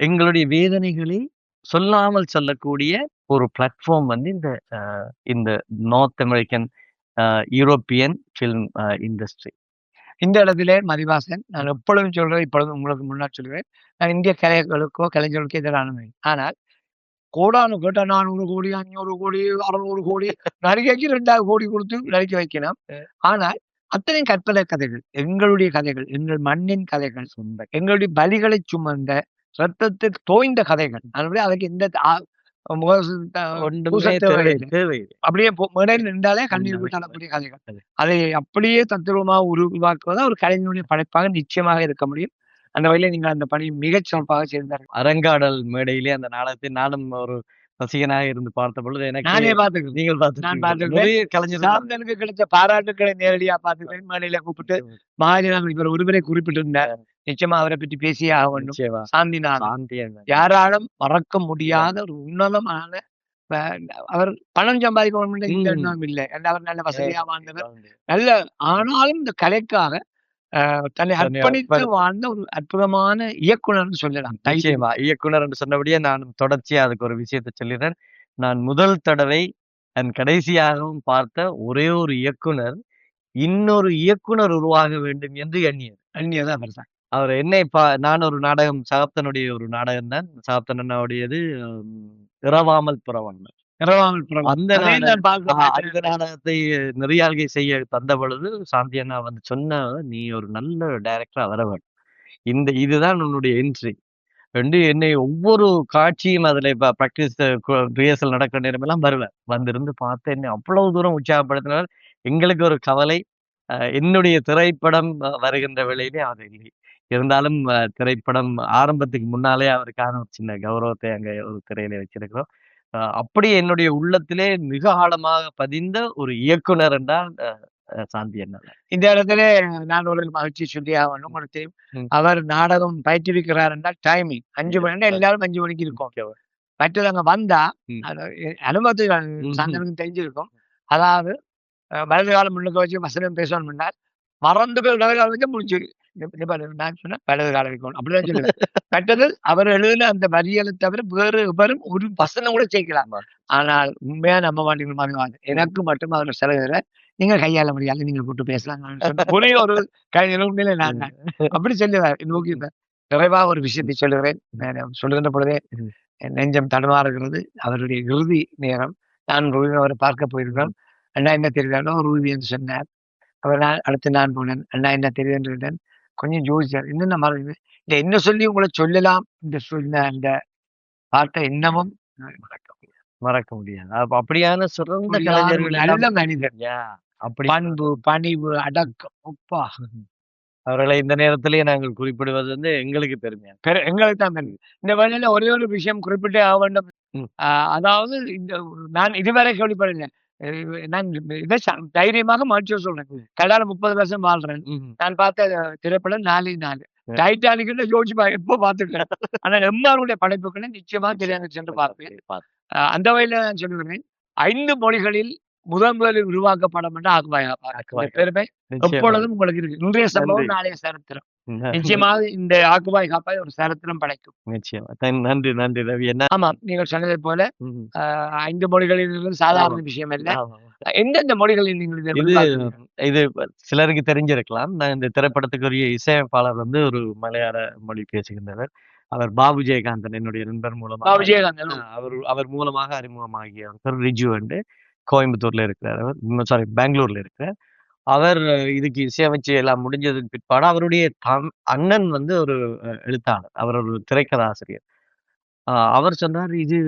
Speaker 3: எங்களுடைய வேதனைகளை சொல்லாமல் சொல்லக்கூடிய ஒரு பிளாட்ஃபார்ம் வந்து இந்த north American European film industry.
Speaker 2: இந்த இடத்திலே மதிவாசன் நான் எப்பொழுதும் சொல்றேன், இப்பொழுதும் உங்களுக்கு முன்னாடி சொல்கிறேன். நான் இந்திய கலைகளுக்கோ, கலைஞர்களுக்கோ எதிரானவை. ஆனால் கோடானு கோட்டா 400 கோடி, 500 கோடி, 600 கோடி நடிகைக்கு 2000 கோடி கொடுத்து நடிக்க வைக்கணும். ஆனால் அத்தனையும் கற்பனை கதைகள். எங்களுடைய கதைகள், எங்கள் மண்ணின் கதைகள், எங்களுடைய பலிகளை சுமந்த, ரத்தத்துக்கு தோய்ந்த கதைகள். அதனால அதுக்கு எந்த
Speaker 3: ஒன்றுமே தேவை.
Speaker 2: அப்படியே மேடையில் நின்றாலே கண்ணீர் விட்டாலக்கூடிய கதைகள். அதை அப்படியே தத்துவமாக உருவாக்குவதா ஒரு கலைஞனுடைய படைப்பாக நிச்சயமாக இருக்க முடியும். அந்த வகையில நீங்கள் அந்த பணி மிகச் சிறப்பாக செய்தார்கள்.
Speaker 3: அரங்காடல் மேடையிலே அந்த நாடகத்தை நானும் ஒரு ரசிகனாக இருந்து பார்த்த பொழுது எனக்கு
Speaker 2: நானே பார்த்துக்கிறேன்.
Speaker 3: நீங்கள்
Speaker 2: நான்
Speaker 3: பார்த்து
Speaker 2: பார்த்துக்கிறேன்.
Speaker 3: கலைஞர்
Speaker 2: சாந்தனுக்கு கிடைச்ச பாராட்டுக்களை நேரடியா பார்த்துக்கிறேன். மேடையில கூப்பிட்டு மகாஜனாக இவர் ஒருவரை குறிப்பிட்டிருந்தார். நிச்சயமா அவரை பற்றி பேசியே ஆக வேண்டும். சாந்திநாதன் யாராலும் மறக்க முடியாத ஒரு உன்னதமான அவர் பணம் சம்பாதிக்க வேண்டும் இந்த எண்ணம் இல்லை. அவர் நல்ல வசதியா வாழ்ந்தவர். நல்ல ஆனாலும் இந்த கலைக்காக தன்னை அர்ப்பணித்து வாழ்ந்த ஒரு அற்புதமான இயக்குனர் சொல்லலாம்.
Speaker 3: நிச்சயமா இயக்குனர் என்று சொன்னபடியே நான் தொடர்ச்சியா அதுக்கு ஒரு விஷயத்தை சொல்லிடுறேன். நான் முதல் தடவை கடைசியாகவும் பார்த்த ஒரே ஒரு இயக்குனர் இன்னொரு இயக்குனர் உருவாக வேண்டும் என்று
Speaker 2: எண்ணியதான் பெருசான்.
Speaker 3: அவர் என்னை நான் ஒரு நாடகம் சகாப்தனுடைய ஒரு நாடகம் தான். சகாப்தன் அண்ணாவுடையது இரவாமல் புறவண்ணன். அந்த நாடகத்தை நெறியாள்கை செய்ய தந்த பொழுது சாந்தி அண்ணா வந்து சொன்ன, "நீ ஒரு நல்ல டைரக்டரா வர வேண்டும். இதுதான் உன்னுடைய என்ட்ரி." என்னை ஒவ்வொரு காட்சியும் அதுல பிராக்டிஸ் ரிஹர்சல் நடக்கிற நேரமெல்லாம் வருவேன். வந்திருந்து பார்த்து என்னை அவ்வளவு தூரம் உற்சாகப்படுத்தினார். எங்களுக்கு ஒரு கவலை, என்னுடைய திரைப்படம் வருகின்ற வேளையிலே அது இல்லை. இருந்தாலும் திரைப்படம் ஆரம்பத்துக்கு முன்னாலே அவருக்கான ஒரு சின்ன கௌரவத்தை அங்க ஒரு திரையில வச்சிருக்கிறோம். அப்படி என்னுடைய உள்ளத்திலே மிக ஆழமாக பதிந்த ஒரு இயக்குனர் என்றால் சாந்தி அண்ணா.
Speaker 2: இந்த இடத்துல நான் ஒரு மகிழ்ச்சி சொல்லி ஆகணும். உங்களுக்கு தெரியும், அவர் நாடகம் பயிற்றுவிக்கிறார் என்றால் டைமிங் 5 மணி, எல்லாரும் 5 மணிக்கு இருக்கும். மற்றது அங்க வந்தா அனுபவத்துக்கு சாந்தனுக்கு தெரிஞ்சிருக்கும். அதாவது வலது காலம் முன்னுக்கு வச்சு வசனம் பேசணும் என்றால் மறந்து போய் இடது காலம் வச்சு முடிச்சு நான் சொன்னேன் வலது காலம் வைக்கணும் அப்படிதான் சொல்லுவேன். மற்றது அவர் எழுதின அந்த வரிகளை தவிர வேறு எவரும் ஒரு வசனம் கூட சேர்க்கலாம். ஆனால் உண்மையா நம்ப மாட்டீங்க. எனக்கு மட்டும் அவர் செலவுல நீங்க கையாள முடியாது, நீங்க கூட்டு பேசலாம் ஒரே ஒரு உண்மையில நான் அப்படி சொல்லுவார். நோக்கி நிறைவா ஒரு விஷயத்தை சொல்லுகிறேன். சொல்லுகின்ற பொழுதே நெஞ்சம் தடுமாறுகிறது. அவருடைய இறுதி நேரம் நான் அவரை பார்க்க போயிருக்கிறோம். அண்ணா என்ன தெரியுதானோ ஒரு உறுதி என்று சொன்னார். அவர் அடுத்து நான் போனேன். அண்ணா என்ன தெரியுது என்று கொஞ்சம் யோசிச்சார். இன்னும் நான் இந்த என்ன சொல்லி உங்களை சொல்லலாம் என்று சொன்ன அந்த வார்த்தை இன்னமும்
Speaker 3: மறக்க முடியாது. அப்படியான சிறந்த கலைஞர்கள்,
Speaker 2: நல்ல மனிதர், பண்பு, பணிவு, அடக்கம், உப்பா
Speaker 3: அவர்களை இந்த நேரத்திலேயே நாங்கள் குறிப்பிடுவது வந்து எங்களுக்கு பெருமையா
Speaker 2: எங்களுக்கு தான் பெருமை. இந்த வேளையில ஒரே ஒரு விஷயம் குறிப்பிட்டே ஆக வேண்டும். அதாவது நான் இதுவரை கேள்விப்படல. நான் இதை தைரியமாக மகிழ்ச்சியா சொல்றேன். கல்யாண 30 வருஷம் வாழ்றேன். நான் பார்த்த திரைப்படம் 4 டைட்டானிக் யோசிப்பா எப்போ பார்த்துருக்கேன். ஆனா எம்மாருடைய படைப்புகளை நிச்சயமா தெரியாத சென்று பார்ப்பேன். அந்த வகையில நான் சொல்லுகிறேன், 5 மொழிகளில் முதலில் உருவாக்கப்படும் என்ற ஆக்குபாய் பெருமை எப்பொழுதும் உங்களுக்கு இருக்கு. இன்றைய சம்பவம் நாளைய சரித்திரம். நிச்சயமாக இந்த ஆக்குபாய் காப்பாய் ஒரு சரித்திரம் படைக்கும்.
Speaker 3: நிச்சயமா. நன்றி நன்றி ரவி.
Speaker 2: ஆமா, நீங்கள் சொன்னதை போல 5 மொழிகளில் சாதாரண விஷயம் அல்ல. எந்தெந்த மொழிகளில் நீங்கள்
Speaker 3: இது சிலருக்கு தெரிஞ்சிருக்கலாம். நான் இந்த திரைப்படத்துக்குரிய இசையமைப்பாளர் வந்து ஒரு மலையாள மொழி பேசுகின்றவர். அவர் பாபு ஜெயகாந்தன், என்னுடைய நண்பர் மூலமாக அவர் மூலமாக அறிமுகமாகியவர் ரிஜு என்று கோயம்புத்தூர்ல இருக்கிறார். அவர் பெங்களூர்ல இருக்கிறார். அவர் இதுக்கு இசையமைச்சு எல்லாம் முடிஞ்சதுக்கு பிற்பாடு அவருடைய அண்ணன் வந்து ஒரு எழுத்தாளர். அவர் ஒரு திரைக்கதாசிரியர். அவர் சொன்னாரு, "இது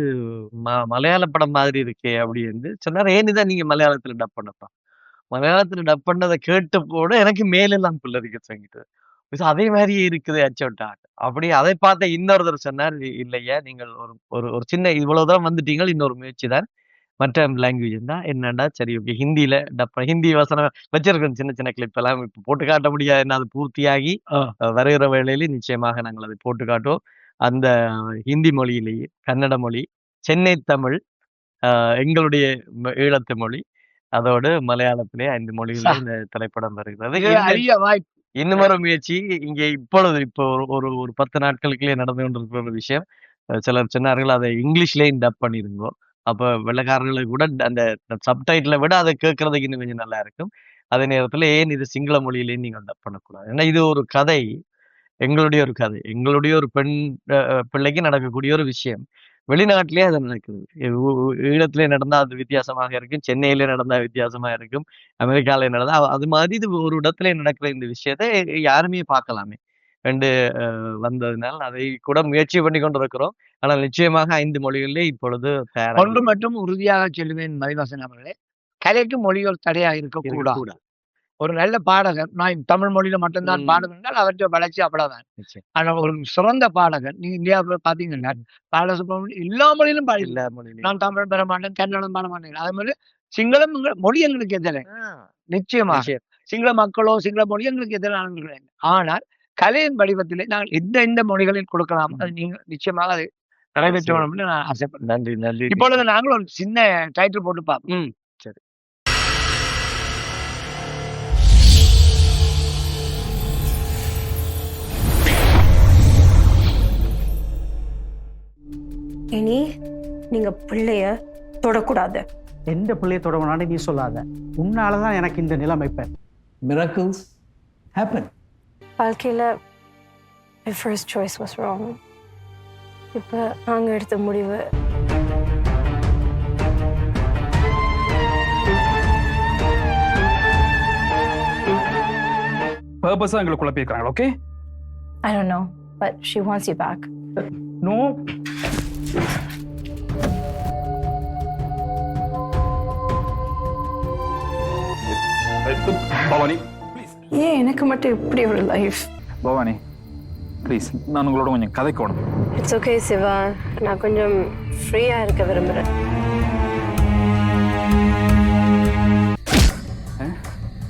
Speaker 3: மலையாள படம் மாதிரி இருக்கே" அப்படின்னு சொன்னாரு. "ஏன் இத நீங்க மலையாளத்துல டப் பண்ணப்பா?" மலையாளத்துல டப் பண்ணத கேட்டபோது எனக்கு மேலெல்லாம் புல்லரிக்க தொடங்கிட்டது. இது அதே மாரியே இருக்குது அச்சோட்டா. அப்படியே அதை பார்த்த இன்னொருத்தர் சொன்னார், "இல்லையா நீங்கள் ஒரு ஒரு ஒரு சின்ன இவ்வளவு தூரம் வந்துட்டீங்கள். இன்னொரு முயற்சி தான். மற்ற லாங்குவேஜ்ன்னா என்னடா சரி ஓகே. ஹிந்தியில ஹிந்தி வசனம் வச்சிருக்கோம் சின்ன சின்ன கிளிப் எல்லாம் இப்ப போட்டு காட்ட முடியாது. ஏன்னா அது பூர்த்தியாகி வருகிற வேளையிலே நிச்சயமாக நாங்கள் அதை போட்டு காட்டுவோம். அந்த ஹிந்தி மொழியிலேயே கன்னட மொழி, சென்னை தமிழ், எங்களுடைய ஈழத்து மொழி, அதோடு மலையாளத்திலே 5 மொழிகளிலே இந்த திரைப்படம் வருகிறது.
Speaker 2: அரிய வாய்ப்பு.
Speaker 3: இன்னும் ஒரு முயற்சி இங்கே இப்பொழுது இப்போ ஒரு ஒரு ஒரு 10 நாட்களுக்குள்ளே நடந்து கொண்டிருக்கிற ஒரு விஷயம். சிலர் சொன்னார்கள் அதை இங்கிலீஷ்லயும் டப் பண்ணிருங்கோ. அப்ப வெள்ளைக்காரர்களுக்கு கூட அந்த சப்டைட்டில விட அதை கேட்கறதுக்கு இன்னும் கொஞ்சம் நல்லா இருக்கும். அதே நேரத்துல ஏன் இது சிங்கள மொழியிலேயும் நீங்க டப் பண்ணக்கூடாது? ஏன்னா இது ஒரு கதை. எங்களுடைய ஒரு கதை. எங்களுடைய ஒரு பெண் பிள்ளைக்கு நடக்கக்கூடிய ஒரு விஷயம். வெளிநாட்டிலேயே அது நடக்குது. ஈழத்திலே நடந்தா அது வித்தியாசமாக இருக்கும். சென்னையிலே நடந்தா வித்தியாசமா இருக்கும். அமெரிக்கால நடந்தா அது மாதிரி இது ஒரு இடத்திலே நடக்கிற இந்த விஷயத்த யாருமே பார்க்கலாமே. 2 வந்ததுனால் அதை கூட முயற்சி பண்ணி கொண்டிருக்கிறோம். ஆனால் நிச்சயமாக 5 மொழிகளிலே இப்பொழுது தயாராக
Speaker 2: ஒன்று மட்டும் உறுதியாக சொல்லுவேன் மதிவாசன் அவர்களே, கலைக்கு மொழிகள் தடையாக இருக்கக்கூடாது.
Speaker 3: இருக்கக்கூடாது.
Speaker 2: ஒரு நல்ல பாடகர், நான் தமிழ் மொழியில மட்டும்தான் பாடுவேன் என்றால் அவற்றை வளர்ச்சி அவ்வளவுதான்.
Speaker 3: நிச்சயம்.
Speaker 2: ஆனா ஒரு சிறந்த பாடகர், நீங்க இந்தியாவுல பாத்தீங்கன்னா, பாலசுப்ரமணியம் எல்லா மொழியிலும் பாடி
Speaker 3: எல்லா மொழியிலும்.
Speaker 2: நான் தமிழ் பெற மாட்டேன், கன்னடம் பாட மாட்டேன். அதே மாதிரி சிங்களம் மொழி எங்களுக்கு எதிரே. நிச்சயமாக.
Speaker 3: நிச்சயம்.
Speaker 2: சிங்கள மக்களோ, சிங்கள மொழி எங்களுக்கு எதிரானவர்கள் இல்லை. ஆனால் கலையின் வடிவத்திலே நாங்கள் எந்த மொழிகளில் கொடுக்கலாம், அது நீங்க நிச்சயமாக அதை நிறைவேற்ற வேண்டும் என்று நான் ஆசைப்படுறேன்.
Speaker 3: நன்றி, நன்றி.
Speaker 2: இப்பொழுது நாங்கள் ஒரு சின்ன டைட்டில் போட்டு பார்ப்போம்.
Speaker 3: சரி.
Speaker 4: இனி நீங்க பிள்ளைய தொடக்கூடாது.
Speaker 5: எந்த பிள்ளையை தொடங்கினான்னு நீ சொல்லாத. உன்னாலதான் எனக்கு இந்த நிலைமை. இப்ப
Speaker 1: Miracles happen.
Speaker 4: வாழ்க்கையில my first choice was wrong. இப்ப நாங்க எடுத்த முடிவு
Speaker 6: பர்பஸா எங்களை குழப்பியிருக்காங்க. Okay,
Speaker 4: I don't know, but she wants you back.
Speaker 5: No.
Speaker 6: Bhavani
Speaker 4: ஏன் எனக்கு மட்டும் இப்படி ஒரு லைஃப்?
Speaker 6: பவானி ப்ளீஸ், நான் உங்களோட கொஞ்சம் கதைக்கணும்.
Speaker 4: இட்ஸ் ஓகே சிவா, நான் கொஞ்சம் ஃப்ரீயா இருக்க விரும்புறேன்.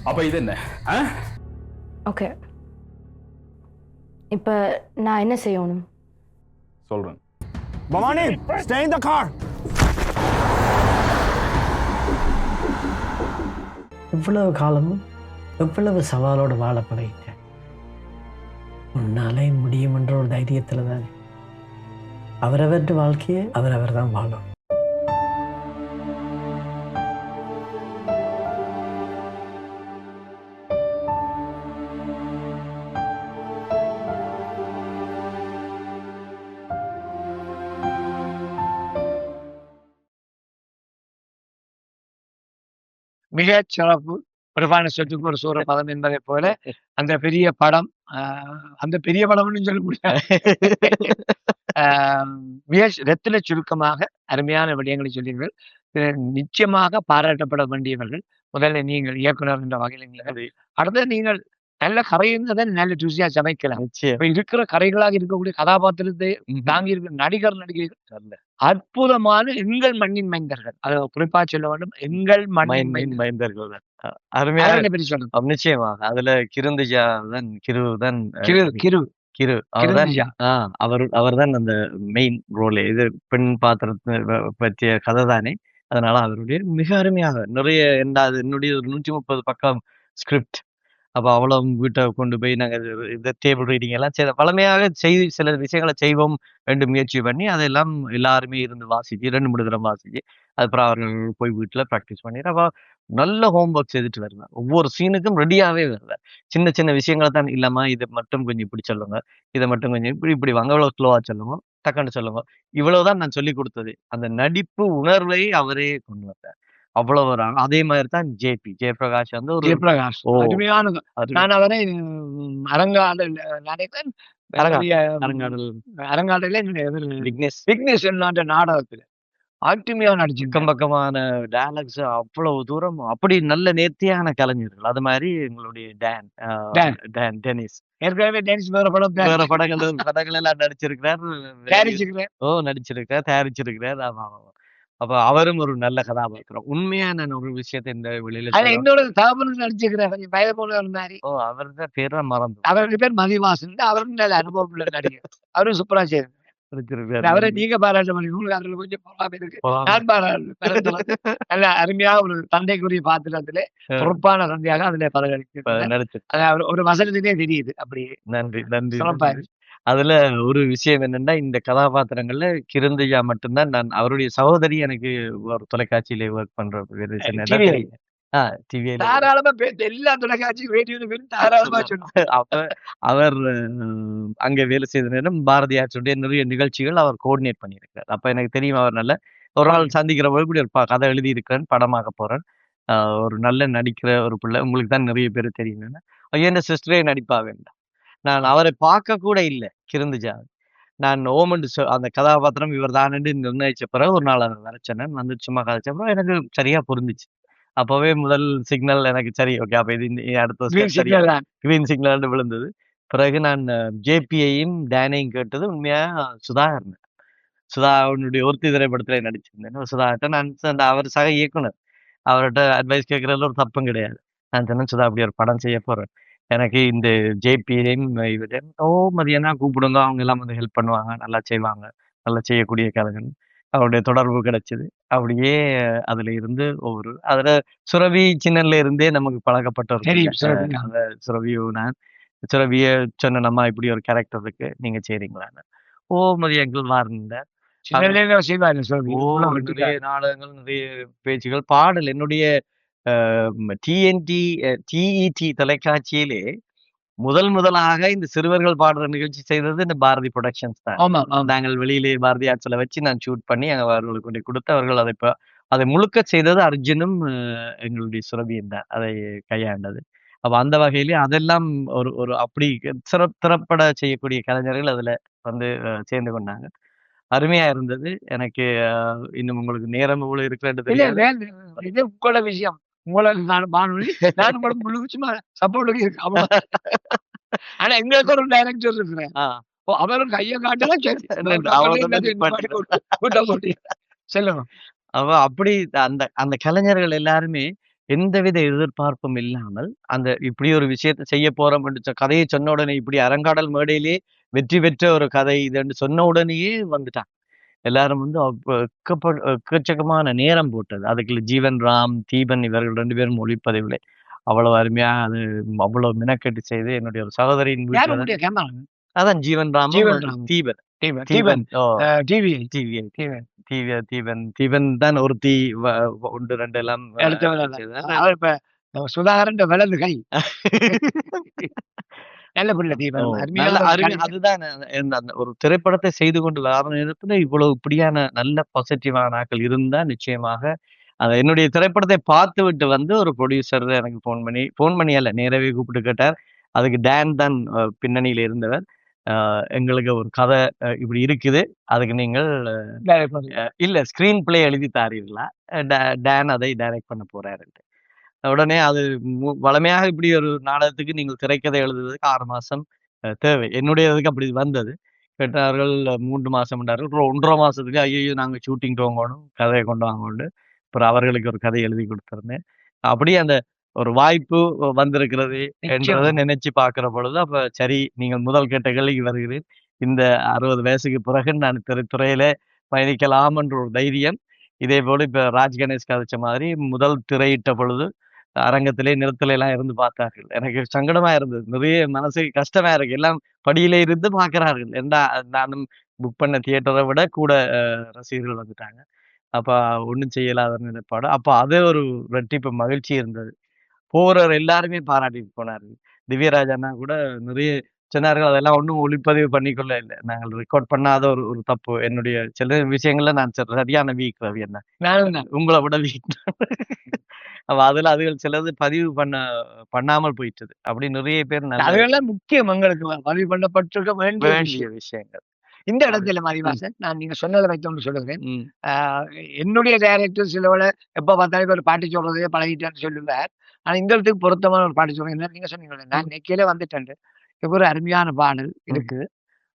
Speaker 6: அப்ப இது என்ன?
Speaker 4: ஓகே, இப்ப நான் என்ன செய்யணும்?
Speaker 6: சொல்றேன்.
Speaker 7: Bhavani, stay in the car.
Speaker 8: இவ்வளவு காலமும் எவ்வளவு சவாலோடு வாழ பழகிட்டேன். உன்னாலே முடியும் என்ற ஒரு தைரியத்துல தானே. அவரவற்ற வாழ்க்கையை அவரவர் தான் வாழும்.
Speaker 2: மிக சிறப்பு. பிரபான சொத்துக்கு ஒரு சூர பதம் என்பதை போல அந்த பெரிய படம், அந்த பெரிய படம்னு சொல்ல முடியாது. மிக ரத்தின சுருக்கமாக அருமையான விடயங்களை சொன்னீர்கள். நிச்சயமாக பாராட்டப்பட வேண்டியவர்கள் முதல்ல நீங்கள் இயக்குனர் என்ற வகையில். அடுத்தது நீங்கள் நல்ல கரையிருந்ததை நல்ல ருசியா சமைக்கலாம். இப்ப இருக்கிற கரைகளாக இருக்கக்கூடிய கதாபாத்திரத்தை தாங்கி இருக்கிற நடிகர் நடிகைகள் அற்புதமான எங்கள் மண்ணின் மைந்தர்கள். அதை குறிப்பா சொல்ல வேண்டும், எங்கள் மண்ணின்
Speaker 3: மைந்தர்கள் தான். அருமையான
Speaker 2: பற்றி சொல்லணும்.
Speaker 3: நிச்சயமாக அதுல கிருந்துஜா தான் அவர்தான் அந்த மெயின் ரோல். இது பெண் பாத்திரத்தை பற்றிய கதை தானே. அதனால அவருடைய மிக அருமையாக நிறைய என்னுடைய 130 பக்கம் ஸ்கிரிப்ட். அப்ப அவ்வளவு வீட்டை கொண்டு போய் நாங்க இந்த டேபிள் ரீடிங் எல்லாம் பழமையாக சில விஷயங்களை செய்வோம் என்று முயற்சி பண்ணி அதெல்லாம் எல்லாருமே இருந்து வாசிச்சு 2-3 தடவை வாசிச்சு அதுக்கப்புறம் அவர்கள் போய் வீட்டுல ப்ராக்டிஸ் பண்ணிட்டு அப்ப நல்ல ஹோம் ஒர்க் செய்துட்டு வருவேன். ஒவ்வொரு சீனுக்கும் ரெடியாவே வருவேன். சின்ன சின்ன விஷயங்களை தான் இல்லாம இதை மட்டும் கொஞ்சம் இப்படி சொல்லுங்க, இதை மட்டும் கொஞ்சம் இப்படி வாங்க, இவ்வளவு ஸ்லோவா சொல்லுங்க, டக்குன்னு சொல்லுங்க. இவ்வளவுதான் நான் சொல்லி கொடுத்தது. அந்த நடிப்பு உணர்வை அவரே கொண்டு வந்தார். அவ்வளவு வராங்க. அதே மாதிரி தான் ஜெயபிரகாஷ் வந்து ஒரு
Speaker 2: ஜெயபிரகாஷ்
Speaker 3: ஓ
Speaker 2: அருமையான
Speaker 3: அது
Speaker 2: நான் அவரை அரங்காடல் நினைத்தேன் பெரிய
Speaker 3: அரங்காடல்
Speaker 2: அரங்காடல
Speaker 3: விக்னேஷ்
Speaker 2: விக்னேஷ் என்ற நாடகத்துல அருமையா நடிச்சிருக்கேன்.
Speaker 3: அக்கம் பக்கமான டயலாக்ஸ் அவ்வளவு தூரம் அப்படி நல்ல நேர்த்தியான கலைஞர்கள். அது மாதிரி எங்களுடைய டெனிஸ்
Speaker 2: ஏற்கனவே டென்ஸ் வேற படம்
Speaker 3: வேற படங்கள் எல்லாம் நடிச்சிருக்கிறார்.
Speaker 2: தயாரிச்சிருக்கிறேன்.
Speaker 3: நடிச்சிருக்கிறார், தயாரிச்சிருக்கிறார். ஆமா ஆமா. அப்ப அவரும் ஒரு நல்ல கதாபாத்திரம். உண்மையா நான் ஒரு விஷயத்தை இந்த வெளியில
Speaker 2: அதுல இன்னொரு தகவல் நடிச்சிருக்கிறேன். கொஞ்சம் வயது போல இருந்தாரு.
Speaker 3: அவர்தான் பேரை மறந்து
Speaker 2: அவருடைய பேர் மதிவாசன். அவரும் நல்ல அனுபவம் உள்ள நடிகர். அவரும் சூப்பரா செய்யும். அவரை நீங்க பாராட்ட பண்ணி உங்களுக்கு அதுல கொஞ்சம் பொறாமை இருக்கு. நான் பாராட்டு நல்ல அருமையா ஒரு தந்தைக்குரிய பாத்திரத்திலே பொறுப்பான தந்தையாக அதுல பதவியளிக்கிறார்.
Speaker 3: நடிச்சு
Speaker 2: ஒரு வசனத்திலே தெரியுது. அப்படியே
Speaker 3: நன்றி நன்றி.
Speaker 2: சிறப்பா இருக்கு.
Speaker 3: அதுல ஒரு விஷயம் என்னன்னா, இந்த கதாபாத்திரங்கள்ல கிருந்தையா மட்டும்தான் நான் அவருடைய சகோதரி எனக்கு ஒரு தொலைக்காட்சியில ஒர்க் பண்ற டிவியில
Speaker 2: தாராளமா பேச எல்லா தொலைக்காட்சி ரேடியோ தாராளமா சொன்னார்.
Speaker 3: அப்ப அவர் அங்க வேலை செய்த நேரம் பாரதியாருடைய நிறைய நிகழ்ச்சிகள் அவர் கோஆர்டினேட் பண்ணியிருக்கார். அப்ப எனக்கு தெரியும் அவர் நல்ல ஒரு நாள் சந்திக்கிற போது இப்படி ஒரு கதை எழுதி இருக்கிறேன், படமாக போறேன். ஒரு நல்ல நடிக்கிற ஒரு பிள்ளை, உங்களுக்கு தான் நிறைய பேர் தெரியும். என் சிஸ்டரே நடிப்பா வேண்டாம். நான் அவரை பார்க்க கூட இல்லை கிருந்துஜா. நான் ஓமண்டு அந்த கதாபாத்திரம் இவர் தானு நிர்ணயிச்ச பிறகு ஒரு நாள் அதை வரைச்சேன். வந்து சும்மா கதைச்சப்போ எனக்கு சரியா புரிஞ்சிச்சு. அப்பவே முதல் சிக்னல் எனக்கு சரி ஓகே. அப்ப இது அடுத்த கிரீன் சிக்னல் விழுந்தது. பிறகு நான் ஜேபியையும் டேனையும் கேட்டது உண்மையா சுதாகர். சுதாவுடைய ஒருத்தி திரைப்படத்துல நடிச்சிருந்தேன். சுதாகிட்ட நான் அவர் சக இயக்குனர். அவர்கிட்ட அட்வைஸ் கேட்கறதுல ஒரு தப்பும் கிடையாது. நான் சொன்னேன், சுதா அப்படி ஒரு படம் செய்ய போறேன். எனக்கு இந்த ஜேபியையும் மதியானா கூப்பிடுங்க, அவங்க எல்லாம் வந்து ஹெல்ப் பண்ணுவாங்க, நல்லா செய்வாங்க, நல்லா செய்யக்கூடிய கலைஞர். அவருடைய தொடர்பு கிடைச்சது. அப்படியே அதுல இருந்து அதுல சுரவி சின்னல இருந்தே நமக்கு பழக்கப்பட்ட ஒரு சுரவிய சொன்ன நம்ம இப்படி ஒரு கேரக்டர் இருக்கு, நீங்க செய்றீங்களான்னு. மதிய எங்கள் வார்ந்த நிறைய நாடகங்கள், நிறைய பேச்சுகள், பாடல். என்னுடைய டிஇடி தொலைக்காட்சியிலே முதலாக இந்த சிறுவர்கள் பாடுற நிகழ்ச்சி செய்தது இந்த பாரதி புரொடக்ஷன்ஸ் தான். நாங்கள் வெளியிலே பாரதியார்ல வச்சு நான் ஷூட் பண்ணி அவர்களுக்கு கொண்டு கொடுத்து அவர்கள் அதை முழுக்க செய்தது அர்ஜுனும் எங்களுடைய சுரபியும் தான் அதை கையாண்டது. அப்ப அந்த வகையிலே அதெல்லாம் ஒரு அப்படி திறப்பட செய்யக்கூடிய கலைஞர்கள் அதுல வந்து சேர்ந்து கொண்டாங்க. அருமையா இருந்தது. எனக்கு இன்னும் உங்களுக்கு நேரம் இவ்வளவு இருக்கிறது
Speaker 2: உங்களோட விஷயம். ஆனா எங்களுக்கு ஒரு டைரக்டர் இருக்கிறேன். அவரும் கையை காட்டலாம் சொல்லுங்க.
Speaker 3: அப்படி அந்த கலைஞர்கள் எல்லாருமே எந்தவித எதிர்பார்ப்பும் இல்லாமல் இப்படி ஒரு விஷயத்தை செய்ய போறோம் கதையை சொன்ன உடனே, இப்படி அரங்காடல் மேடையிலே வெற்றி பெற்ற ஒரு கதை இதுன்னு சொன்ன உடனேயே வந்துட்டாங்க. எல்லாரும் வந்து எக்கச்சக்கமான நேரம் போட்டது. அதுக்குள்ள ஜீவன் ராம், தீபன் இவர்கள் 2 பேரும் ஒளிப்பதிவுல அவ்வளவு அருமையா அது அவ்வளவு மினக்கெட்டு செய்து என்னுடைய ஒரு சகோதரியின் அதான் ஜீவன் ராம், தீபன் தான் ஒருத்தி 1 2 எல்லாம்
Speaker 2: சுதாகரன் வலது கை. நல்ல பிள்ளை தீபன்.
Speaker 3: அதுதான் ஒரு திரைப்படத்தை செய்து கொண்டு வர நேரத்துல இவ்வளவு இப்படியான நல்ல பாசிட்டிவான ஆட்கள் இருந்தா நிச்சயமாக என்னுடைய திரைப்படத்தை பார்த்து விட்டு வந்து ஒரு ப்ரொடியூசர் எனக்கு போன் பண்ணி அல்ல, நேரவே கூப்பிட்டு கேட்டார். அதுக்கு டேன் தான் பின்னணியில இருந்தவர். எங்களுக்கு ஒரு கதை இப்படி இருக்குது, அதுக்கு நீங்கள் இல்ல ஸ்கிரீன் பிளே எழுதி தாரீர்களா, டேன் அதை டைரக்ட் பண்ண போறாரு. உடனே அது வளமையாக இப்படி ஒரு நாடகத்துக்கு நீங்கள் திரைக்கதை எழுதுவதற்கு 6 மாசம் தேவை. என்னுடையதுக்கு அப்படி வந்தது. கேட்டார்கள் 3 மாசம் என்றார்கள். 1.5 மாசத்துக்கு ஐயோ நாங்க ஷூட்டிங் போங்கணும், கதையை கொண்டு வாங்கணும். அப்புறம் அவர்களுக்கு ஒரு கதை எழுதி கொடுத்துருந்தேன். அப்படியே அந்த ஒரு வாய்ப்பு வந்திருக்கிறது என்றதை நினைச்சு பார்க்கிற பொழுது அப்ப சரி, நீங்கள் முதல் கேட்ட கேள்விக்கு வருகிறேன். இந்த 60 வயசுக்கு பிறகு நான் திரைத்துறையில பயணிக்கலாம் என்ற ஒரு தைரியம். இதே போல இப்ப ராஜ் கணேஷ் கதைச்ச மாதிரி முதல் திரையிட்ட பொழுது அரங்கத்திலே நிறத்துல எல்லாம் இருந்து பார்த்தார்கள். எனக்கு சங்கடமா இருந்தது, நிறைய மனசுக்கு கஷ்டமா இருக்கு. எல்லாம் படியில இருந்து பார்க்கிறார்கள். நானும் புக் பண்ண தியேட்டரை விட கூட ரசிகர்கள் வந்துட்டாங்க. அப்ப ஒண்ணும் செய்யலாத நினைப்பாடு. அப்ப அதே ஒரு ரெட்டிப்பு மகிழ்ச்சி இருந்தது. போறவர் எல்லாருமே பாராட்டிட்டு போனார்கள். திவ்யராஜ் அண்ணா கூட நிறைய சொன்னார்கள் அதெல்லாம் ஒண்ணும் ஒளிப்பதிவு பண்ணிக்கொள்ள இல்லை. நாங்கள் ரெக்கார்ட் பண்ணாத ஒரு ஒரு தப்பு. என்னுடைய சில விஷயங்கள்ல நான் சரியான வீக் ரவி அண்ணா.
Speaker 2: நானும் தான்.
Speaker 3: உங்கள விட வீக். அப்ப அதுல அதுகள் சிலது பதிவு பண்ணாமல் போயிட்டது. அப்படி நிறைய பேர் நல்ல
Speaker 2: அதுகெல்லாம் முக்கியம் எங்களுக்கு பதிவு பண்ணப்பட்டிருக்க வேண்டிய
Speaker 3: வேண்டிய
Speaker 2: விஷயம்.
Speaker 3: விஷயங்கள்.
Speaker 2: இந்த இடத்துல மதிவாசன் நான் நீங்க சொன்னதை வைத்தோன்னு சொல்லுகிறேன்.
Speaker 3: ம்.
Speaker 2: என்னுடைய டைரக்டர் சிலவள எப்ப பார்த்தாலும் ஒரு பாட்டு சொல்றதே பழகிட்டான்னு சொல்லுவார். ஆனா இந்த இடத்துக்கு பொருத்தமான ஒரு பாட்டு சொல்றேன். என்ன நீங்க சொன்னீங்களே, நான் நெக்கிலே வந்துட்டேன். இப்ப ஒரு அருமையான பாடல் இருக்கு.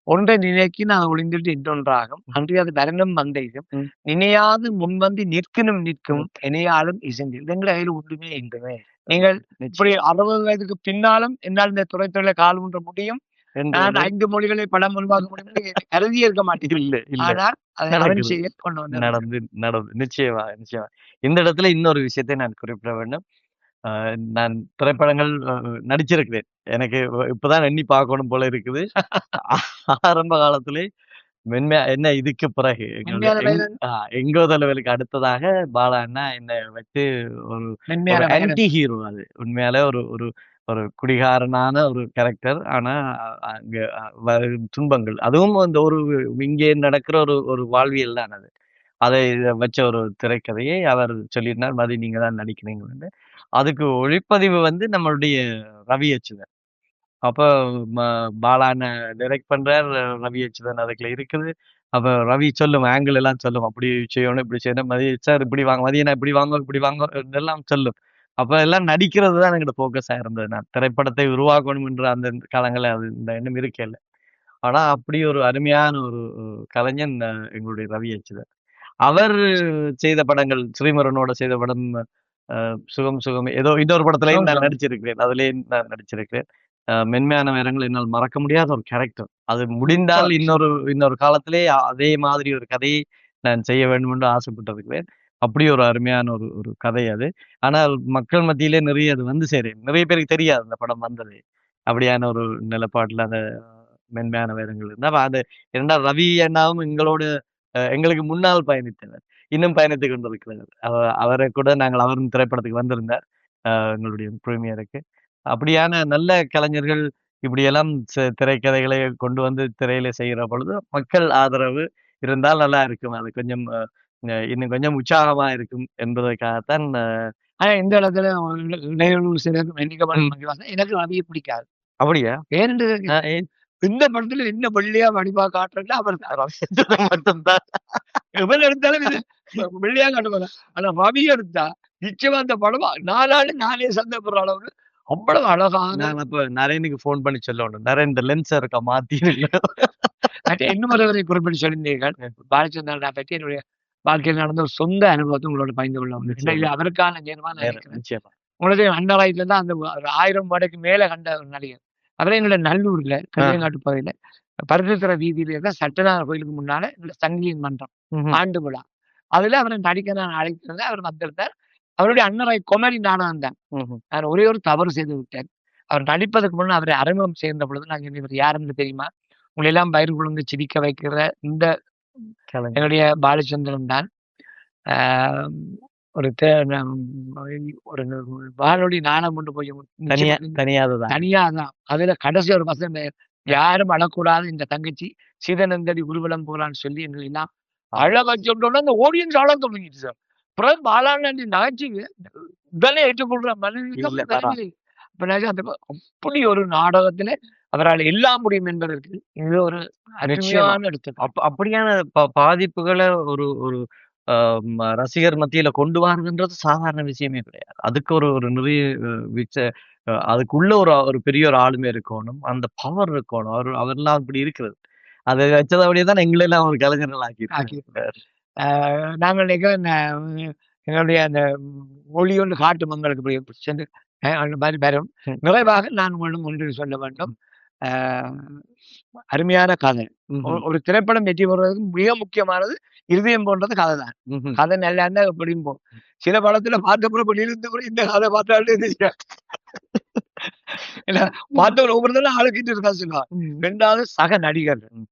Speaker 2: ஒன்றை நினைக்கி நான் ஒளிந்திட்டு இன்னொன்றாகும். அன்று அது மரணம் வந்தெய்தும்.
Speaker 3: ம்.
Speaker 2: நினையாது முன்வந்து நிற்கணும் நிற்கும் இணையாலும் இசைந்து. இது எங்கள் கையில் ஒன்றுமே இல்லைமே. நீங்கள் இப்படி 60 வயதுக்கு பின்னாலும் என்னால் இந்த துறைத்துறையில கால் ஊன்ற முடியும். நான் 5 மொழிகளை படம் உருவாக்க முடியும் என்று கருதி இருக்க மாட்டேன்.
Speaker 3: இல்ல, இல்ல.
Speaker 2: ஆனால் அதை அவன்
Speaker 3: நடக்குது.
Speaker 2: செய்ய கொண்டு வந்தார்.
Speaker 3: நடந்து. நிச்சயமா, நிச்சயமா. இந்த இடத்துல இன்னொரு விஷயத்தை நான் குறிப்பிட வேண்டும். நான் திரைப்படங்கள் நடிச்சிருக்கிறேன். எனக்கு இப்பதான் எண்ணி பார்க்கணும் போல இருக்குது. ஆரம்ப காலத்திலே என்ன இதுக்கு பிறகு
Speaker 2: மென்மையான வேலன்.
Speaker 3: எங்கோ தலைவலுக்கு அடுத்ததாக பாலா அண்ணா என்னை வச்சு ஒரு
Speaker 2: மென்மையான வேலன்.
Speaker 3: ஆன்டி ஹீரோ அது. உண்மையாலே ஒரு ஒரு ஒரு குடிகாரனான ஒரு கேரக்டர். ஆனா அங்க துன்பங்கள். அதுவும் அந்த ஒரு இங்கே நடக்கிற ஒரு ஒரு வாழ்வியல் தான் அது. அதை வச்ச ஒரு திரைக்கதையை அவர் சொல்லியிருந்தார். மதி நீங்க தான் நடிக்கிறீங்கன்னு. அதுக்கு ஒளிப்பதிவு வந்து நம்மளுடைய ரவி அச்சுதன். அப்ப ம பாலா அண்ணன் டைரக்ட் பண்றார். ரவி அச்சுதன் அதுக்குள்ள இருக்குது. அப்ப ரவி சொல்லும், ஆங்கிள் எல்லாம் சொல்லும். அப்படி செய்யணும், இப்படி செய்யணும். மதி சார் இப்படி வாங்க, மதியண்ணா இப்படி வாங்க, இப்படி வாங்க இதெல்லாம் சொல்லும். அப்ப எல்லாம் நடிக்கிறது தான் எங்கள்ட்ட ஃபோக்கஸா இருந்தது. நான் திரைப்படத்தை உருவாக்கணும் என்ற அந்த காலங்கள்ல அது இந்த எண்ணம் இருக்கே இல்ல. ஆனா அப்படி ஒரு அருமையான ஒரு கலைஞன் எங்களுடைய ரவி அச்சுதன். அவர் செய்த படங்கள் ஸ்ரீமுருகனோட செய்த படம் சுகம் சுகம் ஏதோ இன்னொரு படத்துலயும் நான் நடிச்சிருக்கிறேன். அதுலயும் நான் நடிச்சிருக்கிறேன். மென்மையான நேரங்கள் என்னால் மறக்க முடியாத ஒரு கேரக்டர். அது முடிந்தால் இன்னொரு காலத்திலே அதே மாதிரி ஒரு கதையை நான் செய்ய வேண்டும் என்று ஆசைப்பட்டிருக்கிறேன். அப்படி ஒரு அருமையான ஒரு ஒரு கதை அது. ஆனால் மக்கள் மத்தியிலே நிறைய அது வந்து சேரும். நிறைய பேருக்கு தெரியாது அந்த படம் வந்தது. அப்படியான ஒரு நிலப்பாட்டுல அந்த மென்மையான வேதங்கள் இருந்தா அது 2வது ரவி அண்ணாவும் எங்களுக்கு முன்னால் பயணித்தவர். இன்னும் பயணித்துக் கொண்டிருக்கிறார். அவரை கூட நாங்கள் அவரும் திரைப்படத்துக்கு வந்திருந்தார். எங்களுடைய பிரீமியருக்கு. அப்படியான நல்ல கலைஞர்கள் இப்படியெல்லாம் திரைக்கதைகளை கொண்டு வந்து திரையில செய்கிற பொழுது மக்கள் ஆதரவு இருந்தால் நல்லா இருக்கும். அது கொஞ்சம் இன்னும் கொஞ்சம் உற்சாகமா இருக்கும் என்பதற்காகத்தான்.
Speaker 2: ஆனா இந்த இடத்துல இடையூறு சிலருக்கு மன்னிக்கப்படும். எனக்கு ரவியை பிடிக்காது.
Speaker 3: அப்படியா?
Speaker 2: ஏனென்று இந்த படத்துல என்ன வெள்ளையா வடிவா காட்டுறதுல அவர்
Speaker 3: மட்டும்தான்
Speaker 2: எவன் எடுத்தாலும் வெள்ளையா காட்டுவாங்க. ஆனா ரவி எடுத்தா நிச்சயமா அந்த படம் 4 நாளே சந்தப்படுற அளவுக்கு அவ்வளவு அழகான.
Speaker 3: நான் அப்ப நரேனுக்கு போன் பண்ணி சொல்லணும். நரேன் இந்த லென்ஸ் இருக்க மாத்தி
Speaker 2: இன்னும் ஒருவரை குறிப்பிட்டு சொல்லியிருந்தீர்கள். பாலச்சந்திரன் பற்றி என்னுடைய வாழ்க்கையில் நடந்த ஒரு சொந்த அனுபவத்தை உங்களோட பகிர்ந்து கொள்ள முடியும். அவருக்கான நேரமா
Speaker 3: நிச்சயமா
Speaker 2: உங்களுடைய அண்டராயத்துல தான் அந்த 1000 வடைக்கு மேல கண்ட ஒரு நடிகர். அவரே எங்களோட நல்லூர்ல கல்யாங்காட்டு பகுதியில பருத்தித்துறை வீதியில இருக்க சட்டநாத கோயிலுக்கு முன்னால சங்கிலியன் மன்றம் ஆண்டு விழா. அதுல அவரை நடிக்க நான் அழைத்திருந்தேன். அவர் வந்திருந்தார். அவருடைய அன்னராய் கொமரி நாடகம் தான். நான் ஒரே ஒரு தவறு செய்து விட்டேன். அவர் நடிப்பதற்கு முன்னே அவரை அறிமுகம் சேர்ந்த பொழுது நாங்கள் இவர் யாருன்னு தெரியுமா, உங்களை எல்லாம் பயிர் குழுந்து சிரிக்க வைக்கிற இந்த என்னுடைய பாலச்சந்திரன் தான். ஒரு வானொலி நாணம் கொண்டு போய் தனியாதான். அதுல கடைசி ஒரு வசனம், யாரும் அழக்கூடாது, இந்த தங்கச்சி சீதனந்தடி ஊர்வலம் போறான்னு சொல்லி எங்களை எல்லாம் அழ வச்சோம்னா அந்த ஆடியன்ஸ் அழ தொடங்கிட்டு சார். அப்புறம் பாலான நகைச்சுவை உடனே ஏற்றுக்கொள்ற மனநிலை. அப்படி ஒரு நாடகத்துல அவரால் எல்லாம் முடியும் என்பதற்கு இது ஒரு அருமையான எடுத்து.
Speaker 3: அப்படியான பாதிப்புகளை ஒரு ஒரு ரசிகர் மத்தியில கொண்டு வரதுன்றது சாதாரண விஷயமே கிடையாது. அதுக்கு ஒரு நிறைய அதுக்குள்ள ஒரு பெரிய ஒரு ஆளுமை இருக்கணும். அந்த பவர் இருக்கணும். அவரெல்லாம் அப்படி இருக்கிறது. அதை வச்சதபடியே தான் எங்களெல்லாம் ஒரு கலைஞர்கள் ஆக்கி.
Speaker 2: நாங்கள் எங்களுடைய அந்த ஒளியொன்று காட்டு மங்களுக்கு சென்று அந்த மாதிரி பெறும். நிறைவாக நான் உங்களிடம் ஒன்று சொல்ல வேண்டும். அருமையான கதை. ஒரு திரைப்படம் வெற்றி பெறுவதற்கு மிக முக்கியமானது இருதயம் போன்றது கதை தான். கதை நல்லா இருந்தா எப்படியும் போகும். சில படத்துல பார்த்தப்புறம் இருந்து கூட இந்த கதை பார்த்தாலே பார்த்தவங்க ஒவ்வொருத்தரும் ஆளுக்கிட்டு இருக்கா சொல்லுவாங்க. 2வது சக நடிகர்கள்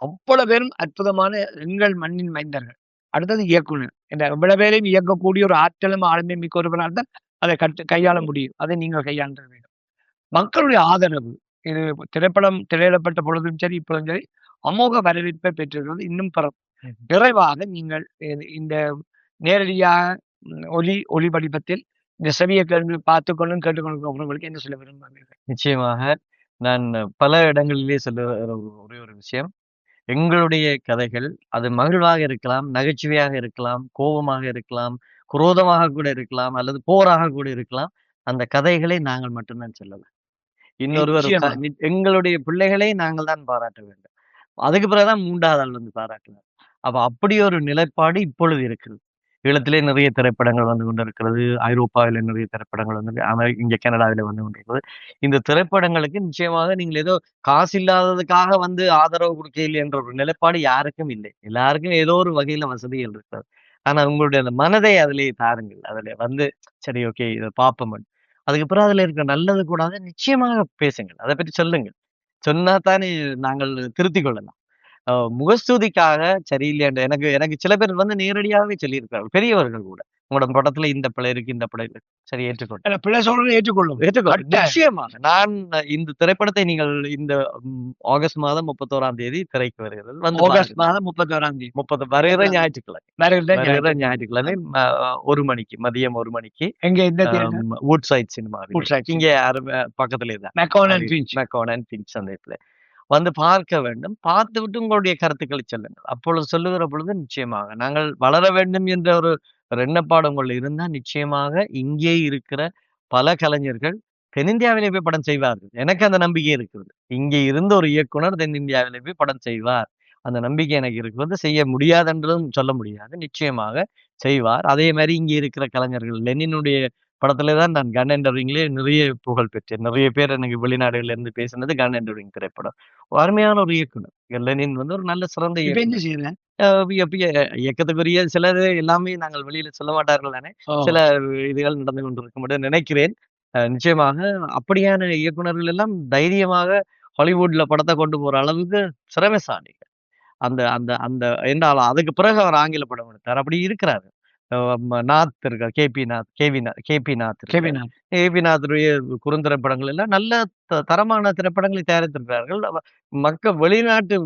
Speaker 2: அவ்வளவு பேரும் அற்புதமான எங்கள் மண்ணின் மைந்தர்கள். அடுத்தது இயக்குனர். இந்த இவ்வளவு பேரையும் இயக்கக்கூடிய ஒரு ஆற்றலும் ஆளுமை மிக்க ஒருவரால் தான் அதை கையாள முடியும். அதை நீங்கள் கையாள வேண்டும். மக்களுடைய ஆதரவு இது திரைப்படம் திரையிடப்பட்ட பொழுதும் சரி, இப்பொழுதும் சரி, அமோக வரவேற்பை பெற்றிருக்கிறது. இன்னும் விரைவாக நீங்கள் இந்த நேரடியாக ஒளி வடிவத்தில் இந்த செவியை பார்த்துக்கொள்ளும் கேட்டுக்கொள்ளும் என்ன சொல்ல விரும்புகிறீர்கள்?
Speaker 3: நிச்சயமாக நான் பல இடங்களிலே சொல்ல ஒரே ஒரு விஷயம், எங்களுடைய கதைகள் அது மகிழ்வாக இருக்கலாம், நகைச்சுவையாக இருக்கலாம், கோபமாக இருக்கலாம், குரோதமாக கூட இருக்கலாம், அல்லது போராக கூட இருக்கலாம். அந்த கதைகளை நாங்கள் மட்டும்தான் சொல்லலாம். இன்னொருவர்
Speaker 2: நிச்சயமா.
Speaker 3: எங்களுடைய பிள்ளைகளை நாங்கள் தான் பாராட்ட வேண்டும். அதுக்கு பிறகுதான் 3வது ஆள் வந்து பாராட்டுவார். அப்ப அப்படி ஒரு நிலைப்பாடு இப்பொழுது இருக்குது. ஈழத்திலே நிறைய திரைப்படங்கள் வந்து கொண்டிருக்கிறது. ஐரோப்பாவிலே நிறைய திரைப்படங்கள் வந்து இங்க கனடாவிலே வந்து கொண்டிருக்கிறது. இந்த திரைப்படங்களுக்கு நிச்சயமாக நீங்கள் ஏதோ காசு இல்லாததுக்காக வந்து ஆதரவு கொடுக்கல என்ற ஒரு நிலைப்பாடு யாருக்கும் இல்லை. எல்லாருக்கும் ஏதோ ஒரு வகையில வசதிகள் இருக்கிறது. ஆனா உங்களுடைய அந்த மனதை அதிலே தாருங்கள். அதிலே வந்து சரி ஓகே இதை பார்ப்போம். அதுக்கப்புறம் அதுல இருக்க நல்லது கூடாது நிச்சயமாக பேசுங்கள். அதை பற்றி சொல்லுங்கள். சொன்னா தானே நாங்கள் திருத்திக் கொள்ளலாம். முகஸ்துதிக்காக சரியில்லைன்ற எனக்கு எனக்கு சில பேர் வந்து நேரடியாகவே சொல்லியிருக்கிறார்கள். பெரியவர்கள் கூட. உங்களோட படத்துல இந்த பிழை இருக்கு, இந்த பிழை இருக்கு. சரி ஏற்றுக்கொள்ளும்.
Speaker 2: பிள்ளை சொல்றது ஏற்றுக்கொள்ளும்.
Speaker 3: நிச்சயமாக. நான் இந்த திரைப்படத்தை நீங்கள் இந்த ஆகஸ்ட் மாதம் 31ஆம் தேதி திரைக்கு வருகிறது. வந்து
Speaker 2: ஆகஸ்ட் மாதம் 31ஆம் தேதி.
Speaker 3: 30 வருகிற ஞாயிற்றுக்கிழமை.
Speaker 2: வருகிற
Speaker 3: ஞாயிற்றுக்கிழமை 1 மணிக்கு, மதியம் 1 மணிக்கு
Speaker 2: எங்க இந்த
Speaker 3: வுட் சைட் சினிமா
Speaker 2: Woodside.
Speaker 3: இங்கே பக்கத்திலே தான்
Speaker 2: MECON and pinch.
Speaker 3: MECON and pinch சந்தையில வந்து பார்க்க வேண்டும். பார்த்துவிட்டு உங்களுடைய கருத்துக்களை சொல்லுங்கள். அப்பொழுது சொல்லுகிற பொழுது நிச்சயமாக நாங்கள் வளர வேண்டும் என்ற ஒரு எண்ணப்பாடு உங்கள் இருந்தா நிச்சயமாக இங்கே இருக்கிற பல கலைஞர்கள் தென்னிந்தியாவிலே போய் படம் செய்வார்கள். எனக்கு அந்த நம்பிக்கை இருக்கிறது. இங்கே இருந்த ஒரு இயக்குனர் தென்னிந்தியாவிலே போய் படம் செய்வார். அந்த நம்பிக்கை எனக்கு இருக்கிறது. செய்ய முடியாதுன்றதும் சொல்ல முடியாது. நிச்சயமாக செய்வார். அதே மாதிரி இங்கே இருக்கிற கலைஞர்கள் லெனினுடைய படத்துல தான் நான் கன் அண்ட் ரிங்லேயே நிறைய புகழ் பெற்றேன். நிறைய பேர் எனக்கு வெளிநாடுகள்ல இருந்து பேசினது கன் அண்ட் ரிங் திரைப்படம். அருமையான ஒரு இயக்குனர். லெனின் வந்து ஒரு நல்ல சிறந்த இயக்குனர். இயக்கத்துக்குரிய சிலது எல்லாமே நாங்கள் வெளியில சொல்ல மாட்டார்கள் தானே. சில இதுகள் நடந்து கொண்டிருக்கும் என்று நினைக்கிறேன். நிச்சயமாக அப்படியான இயக்குனர்கள் எல்லாம் தைரியமாக ஹாலிவுட்ல படத்தை கொண்டு போற அளவுக்கு திறமைசாலிகள். அந்த அந்த அந்த என்றால் அதுக்கு பிறகு அவர் ஆங்கில படம் எடுத்தார். அப்படி இருக்கிறாரு. நாத் இருக்கார். கேபி நாத்துடைய குறுந்திரைப்படங்கள் எல்லாம் நல்ல தரமான திரைப்படங்களை தயாரித்திருக்கிறார்கள். மக்கள் வெளிநாட்டு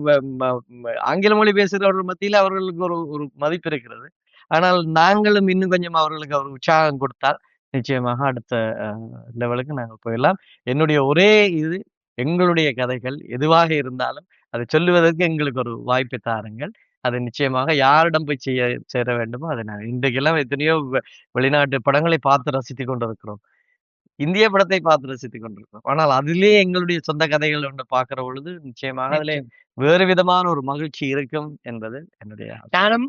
Speaker 3: ஆங்கில மொழி பேசுகிறவர்கள் மத்தியில் அவர்களுக்கு ஒரு மதிப்பு இருக்கிறது. ஆனால் நாங்களும் இன்னும் கொஞ்சம் அவர்களுக்கு அவர் உற்சாகம் கொடுத்தால் நிச்சயமாக அடுத்த லெவலுக்கு நாங்கள் போயிடலாம். என்னுடைய ஒரே இது எங்களுடைய கதைகள் எதுவாக இருந்தாலும் அதை சொல்லுவதற்கு எங்களுக்கு ஒரு வாய்ப்பை தாருங்கள். அது நிச்சயமாக யாரிடம் போய் சேர வேண்டுமோ அதை நான் இன்றைக்கெல்லாம் எத்தனையோ வெளிநாட்டு படங்களை பார்த்து ரசித்துக் கொண்டிருக்கிறோம். இந்திய படத்தை பார்த்து ரசித்துக் கொண்டிருக்கிறோம். ஆனால் அதிலேயே எங்களுடைய சொந்த கதைகள் ஒன்று பார்க்கிற பொழுது நிச்சயமாக அதிலே வேறு விதமான ஒரு மகிழ்ச்சி இருக்கும் என்பது என்னுடைய
Speaker 2: நானும்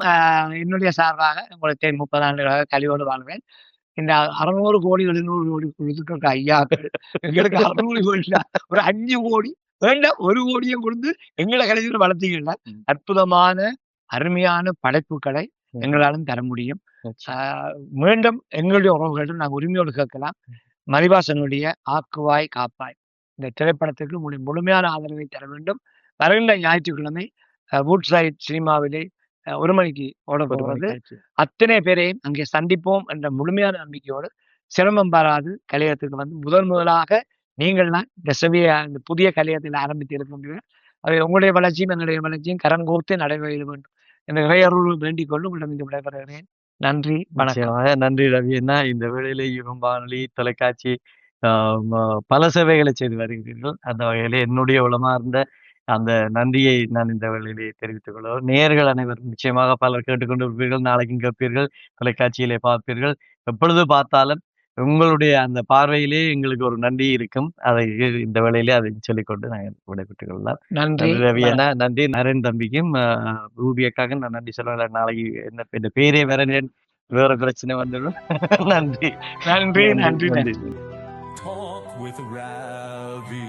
Speaker 2: என்னுடைய சார்பாக உங்களுக்கு 30 ஆண்டுகளாக கழிவோடு வாழ்வேன். இந்த 600 கோடி 700 கோடி கொடுத்துருக்க ஐயாக்கள் எங்களுக்கு 600 கோடி ஒரு 5 கோடி வேண்டாம் 1 கோடியும் கொடுத்து எங்களை கடைசியில் வளர்த்தீங்கன்னா அற்புதமான அருமையான படைப்புகளை எங்களாலும் தர முடியும். மீண்டும் எங்களுடைய உறவுகளிடம் நாங்கள் உரிமையோடு கேட்கலாம். மணிவாசனுடைய ஆக்குவாய் காப்பாய் இந்த திரைப்படத்துக்கு முழுமையான ஆதரவை தர வேண்டும். வருகின்ற ஞாயிற்றுக்கிழமை வுட் சைட் சினிமாவிலே 1 மணிக்கு ஓட போகிறது. அத்தனை பேரையும் அங்கே சந்திப்போம் என்ற முழுமையான நம்பிக்கையோடு சிரமம் பாராது கலையத்துக்கு வந்து முதலாக நீங்கள் தான் இந்த செவிய இந்த புதிய கலையத்தில் ஆரம்பித்து இருக்கின்றீர்கள். அவை உங்களுடைய வளர்ச்சியும் எங்களுடைய வளர்ச்சியும் கரம் கோர்த்து நடைபெற வேண்டும் என்ற இறையருள் வேண்டிக் கொண்டு உங்களிடம் இன்று விடைபெறுகிறேன். நன்றி, வணக்கம்.
Speaker 3: நன்றி ரவி. என்ன இந்த வேளையிலே யுகம் வானொலி தொலைக்காட்சி பல சேவைகளை செய்து வருகிறீர்கள். அந்த வகையிலே என்னுடைய உளமார்ந்த அந்த நன்றியை நான் இந்த வேளையிலே தெரிவித்துக் கொள்கிறேன். நேயர்கள் அனைவரும் நிச்சயமாக பலர் கேட்டுக்கொண்டு இருப்பீர்கள். நாளைக்கும் கேட்பீர்கள், தொலைக்காட்சியிலே பார்ப்பீர்கள். எப்பொழுது பார்த்தாலும் உங்களுடைய அந்த பார்வையிலே எங்களுக்கு ஒரு நன்றி இருக்கும். அதை இந்த வேளையிலே அதை சொல்லிக்கொண்டு நாங்கள் விடைபெற்றுக் கொள்ளலாம்.
Speaker 2: நன்றி
Speaker 3: ரவி அண்ணா, நன்றி. நரேன் தம்பிக்கும் ரூபியக்காக நான் நன்றி சொல்ல. நாளைக்கு என்ன பேரே வேற பிரச்சனை வந்துடும். நன்றி
Speaker 2: நன்றி நன்றி நன்றி.
Speaker 7: Talk with Ravi.